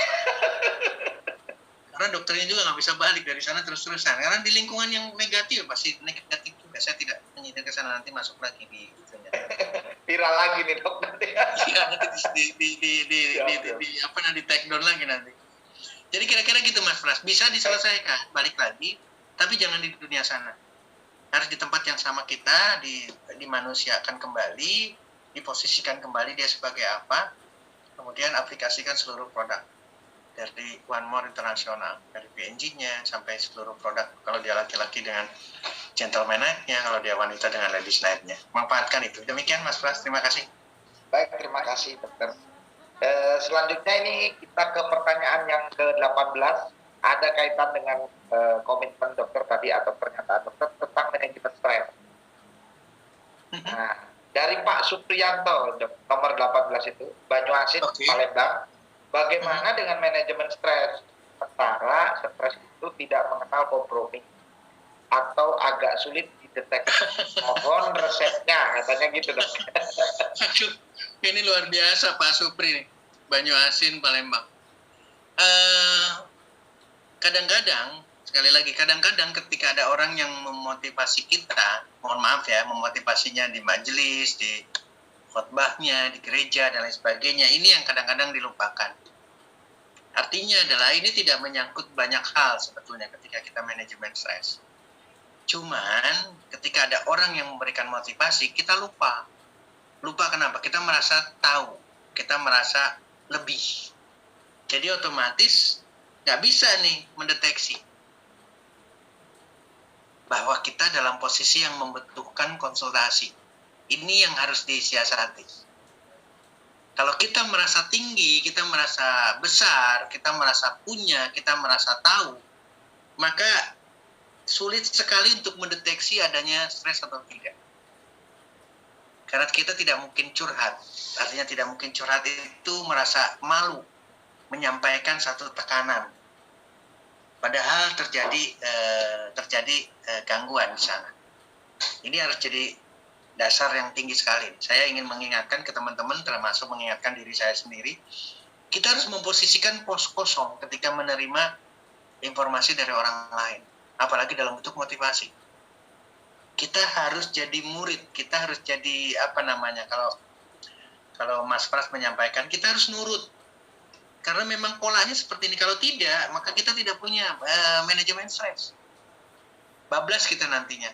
Speaker 2: Karena dokternya juga nggak bisa balik dari sana terus-terusan. Karena di lingkungan yang negatif, pasti negatif juga. Saya tidak menyidir ke sana, nanti masuk lagi di itunya.
Speaker 1: Viral lagi nih dok nanti.
Speaker 2: Iya, nanti di take down lagi nanti. Jadi kira-kira gitu Mas Pras, bisa diselesaikan, balik lagi, tapi jangan di dunia sana. Harus di tempat yang sama kita, dimanusiakan kembali, diposisikan kembali dia sebagai apa, kemudian aplikasikan seluruh produk. dari One More Internasional, dari PNG-nya sampai seluruh produk. Kalau dia laki-laki dengan gentleman night-nya, kalau dia wanita dengan ladies night-nya. Manfaatkan itu. Demikian Mas Pras, terima kasih.
Speaker 1: Baik, terima kasih dokter. Selanjutnya ini kita ke pertanyaan yang ke-18. Ada kaitan dengan komitmen dokter tadi atau pernyataan dokter tentang manajemen stres. Nah, dari Pak Supriyanto, nomor 18 itu, Banyuasin, Palembang. Bagaimana dengan manajemen stres? Sementara stres itu tidak mengenal kompromi atau agak sulit dideteksi. Mohon resepnya, katanya gitu dok.
Speaker 2: Aduh, ini luar biasa Pak Supri nih, Banyuasin, Palembang. Kadang-kadang, sekali lagi, kadang-kadang ketika ada orang yang memotivasi kita, mohon maaf ya, memotivasinya di majelis, di khotbahnya, di gereja, dan lain sebagainya, ini yang kadang-kadang dilupakan. Artinya adalah ini tidak menyangkut banyak hal sebetulnya ketika kita manajemen stres. Cuman ketika ada orang yang memberikan motivasi, kita lupa. Lupa kenapa? Kita merasa tahu, kita merasa lebih. Jadi otomatis nggak bisa nih mendeteksi bahwa kita dalam posisi yang membutuhkan konsultasi. Ini yang harus disiasati. Kalau kita merasa tinggi, kita merasa besar, kita merasa punya, kita merasa tahu, maka sulit sekali untuk mendeteksi adanya stres atau tidak. Karena kita tidak mungkin curhat. Artinya tidak mungkin curhat itu merasa malu menyampaikan satu tekanan. Padahal terjadi gangguan di sana. Ini harus jadi dasar yang tinggi sekali. Saya ingin mengingatkan ke teman-teman, termasuk mengingatkan diri saya sendiri, kita harus memposisikan pos kosong ketika menerima informasi dari orang lain, apalagi dalam bentuk motivasi. Kita harus jadi murid, kita harus jadi kalau Mas Pras menyampaikan, kita harus nurut. Karena memang polanya seperti ini. Kalau tidak, maka kita tidak punya manajemen stres. Bablas kita nantinya.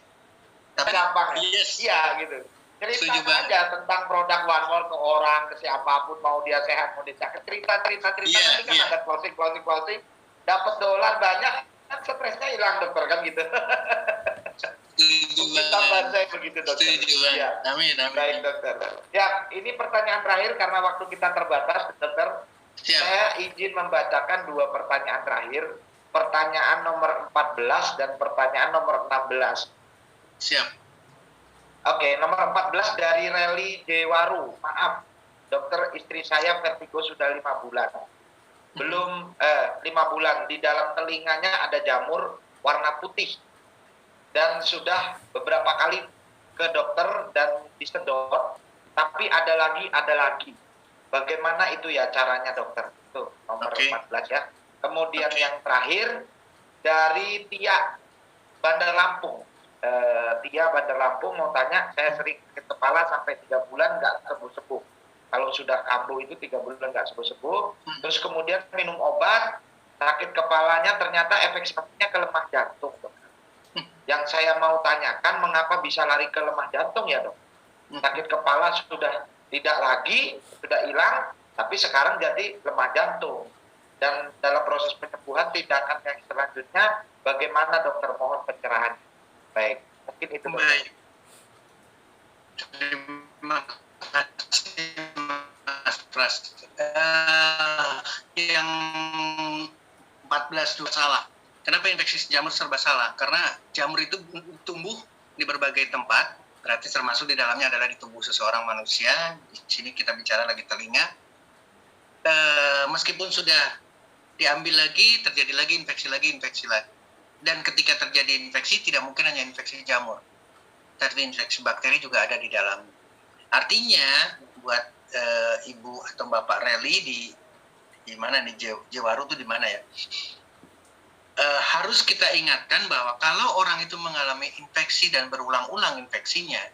Speaker 1: Tapi gampang ya?
Speaker 2: Yes.
Speaker 1: Iya gitu. Cerita aja tentang produk One More ke orang, ke siapapun, mau dia sehat, mau dia sakit. Cerita. Nanti kan ada closing. Dapat dolar banyak, kan stresnya hilang dokter, kan gitu. Tambahan saya begitu dokter. Ya.
Speaker 2: Amin.
Speaker 1: Baik dokter. Ya, ini pertanyaan terakhir karena waktu kita terbatas dokter.
Speaker 2: Siap.
Speaker 1: Saya izin membacakan 2 pertanyaan terakhir. Pertanyaan nomor 14 dan pertanyaan nomor 16.
Speaker 2: Siap.
Speaker 1: Oke, nomor 14 dari Reli Dewaru. Maaf, dokter, istri saya vertigo sudah 5 bulan. Belum 5 bulan. Di dalam telinganya ada jamur warna putih. Dan sudah beberapa kali ke dokter dan disedot. Tapi ada lagi. Bagaimana itu ya caranya dokter? Itu nomor 14 ya. Kemudian yang terakhir dari Tia Bandar Lampung. Tia Bandar Lampung mau tanya, saya sering sakit kepala sampai 3 bulan nggak sembuh-sembuh. Kalau sudah kambuh itu 3 bulan nggak sembuh-sembuh. Terus kemudian minum obat, sakit kepalanya ternyata efek sampingnya ke lemah jantung, dok. Yang saya mau tanyakan, mengapa bisa lari ke lemah jantung ya dok? Sakit kepala sudah tidak lagi, sudah hilang, tapi sekarang jadi lemah jantung. Dan dalam proses penyembuhan tindakan yang selanjutnya, bagaimana dokter, mohon pencerahan. Baik, mungkin itu.
Speaker 2: Baik. Terima kasih Mas Pras. Yang 14 itu salah. Kenapa infeksi jamur serba salah? Karena jamur itu tumbuh di berbagai tempat, berarti termasuk di dalamnya adalah di tubuh seseorang manusia. Di sini kita bicara lagi telinga. Meskipun sudah diambil lagi, terjadi lagi infeksi lagi. Dan ketika terjadi infeksi, tidak mungkin hanya infeksi jamur. Tapi infeksi bakteri juga ada di dalam. Artinya, buat ibu atau bapak Reli di mana nih, Jewaru itu di mana ya? Harus kita ingatkan bahwa kalau orang itu mengalami infeksi dan berulang-ulang infeksinya,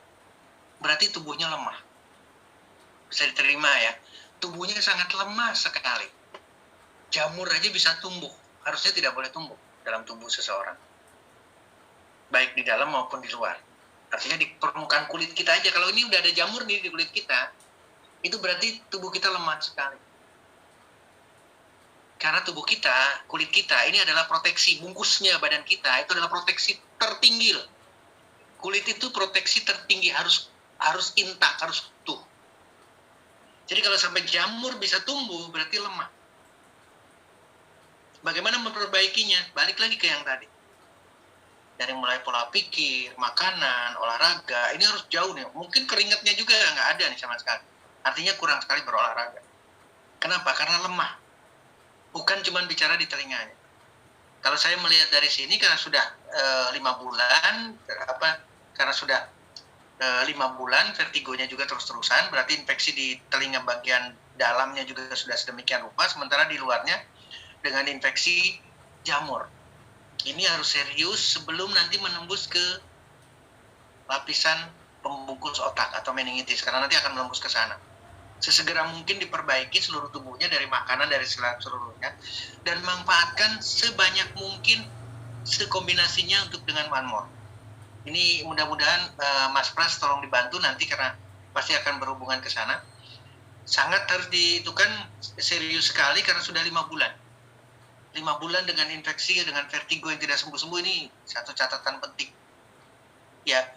Speaker 2: berarti tubuhnya lemah. Bisa diterima ya. Tubuhnya sangat lemah sekali. Jamur aja bisa tumbuh. Harusnya tidak boleh tumbuh dalam tubuh seseorang, baik di dalam maupun di luar. Artinya di permukaan kulit kita aja, kalau ini udah ada jamur nih di kulit kita, itu berarti tubuh kita lemah sekali. Karena tubuh kita, kulit kita, ini adalah proteksi, bungkusnya badan kita, itu adalah proteksi tertinggi loh. Kulit itu proteksi tertinggi, harus intak, harus utuh. Jadi kalau sampai jamur bisa tumbuh, berarti lemah. Bagaimana memperbaikinya? Balik lagi ke yang tadi. Dari mulai pola pikir, makanan, olahraga, ini harus jauh nih. Mungkin keringatnya juga nggak ada nih sama sekali. Artinya kurang sekali berolahraga. Kenapa? Karena lemah. Bukan cuma bicara di telinganya. Kalau saya melihat dari sini, karena sudah 5 bulan, karena sudah 5 bulan, vertigonya juga terus-terusan, berarti infeksi di telinga bagian dalamnya juga sudah sedemikian rupa, sementara di luarnya dengan infeksi jamur. Ini harus serius sebelum nanti menembus ke lapisan pembungkus otak atau meningitis, karena nanti akan menembus ke sana. Sesegera mungkin diperbaiki seluruh tubuhnya dari makanan, dari seluruhnya, dan manfaatkan sebanyak mungkin sekombinasinya untuk dengan one more. Ini mudah-mudahan Mas Pras tolong dibantu nanti karena pasti akan berhubungan ke sana. Sangat harus diitukan serius sekali karena sudah 5 bulan. 5 bulan dengan infeksi, dengan vertigo yang tidak sembuh-sembuh, ini satu catatan penting. Ya,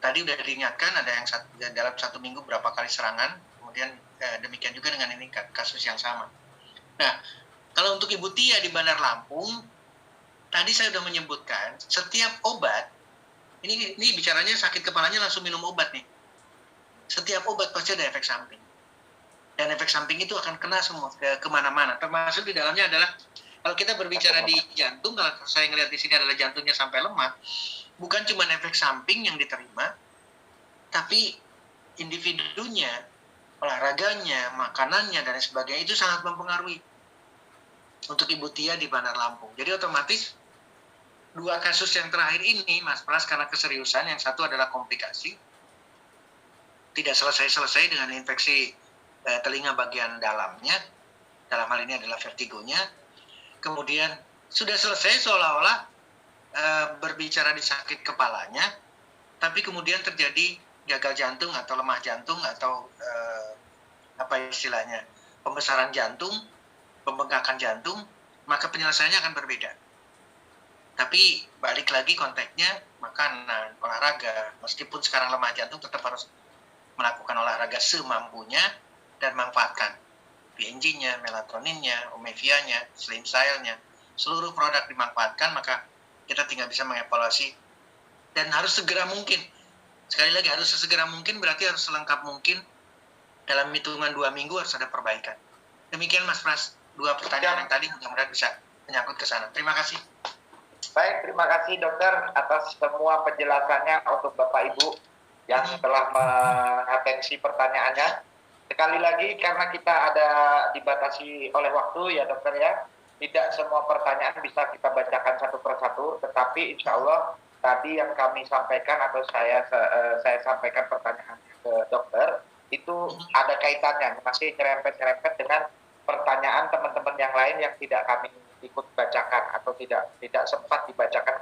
Speaker 2: tadi udah diingatkan ada yang dalam 1 minggu berapa kali serangan, kemudian demikian juga dengan ini kasus yang sama. Nah, kalau untuk Ibu Tia di Bandar Lampung, tadi saya sudah menyebutkan setiap obat, ini bicaranya sakit kepalanya langsung minum obat nih. Setiap obat pasti ada efek samping. Dan efek samping itu akan kena semua kemana-mana. Termasuk di dalamnya adalah, kalau kita berbicara di jantung, kalau saya ngelihat di sini adalah jantungnya sampai lemah, bukan cuma efek samping yang diterima, tapi individunya, olahraganya, makanannya, dan sebagainya itu sangat mempengaruhi untuk Ibu Tia di Bandar Lampung. Jadi otomatis 2 kasus yang terakhir ini, Mas Pras, karena keseriusan, yang satu adalah komplikasi, tidak selesai-selesai dengan infeksi telinga bagian dalamnya, dalam hal ini adalah vertigonya, kemudian sudah selesai seolah-olah berbicara di sakit kepalanya, tapi kemudian terjadi gagal jantung atau lemah jantung atau apa istilahnya, pembesaran jantung, pembengkakan jantung, maka penyelesaiannya akan berbeda. Tapi balik lagi konteksnya makanan, olahraga. Meskipun sekarang lemah jantung, tetap harus melakukan olahraga semampunya dan manfaatkan PNG-nya, melatoninnya, omevianya, slim cell-nya, seluruh produk dimanfaatkan, maka kita tinggal bisa mengevaluasi dan harus segera mungkin. Sekali lagi harus sesegera mungkin, berarti harus selengkap mungkin. Dalam hitungan 2 minggu harus ada perbaikan. Demikian Mas Pras, 2 pertanyaan yang tadi mudah-mudahan bisa menyangkut ke sana. Terima kasih.
Speaker 1: Baik, terima kasih dokter atas semua penjelasannya untuk Bapak Ibu yang telah mengatensi pertanyaannya. Sekali lagi karena kita ada dibatasi oleh waktu ya dokter ya, tidak semua pertanyaan bisa kita bacakan satu persatu, tetapi insya Allah tadi yang kami sampaikan atau saya sampaikan pertanyaan ke dokter, itu ada kaitannya, masih nyerempet-nyerempet dengan pertanyaan teman-teman yang lain yang tidak kami ikut bacakan atau tidak sempat dibacakan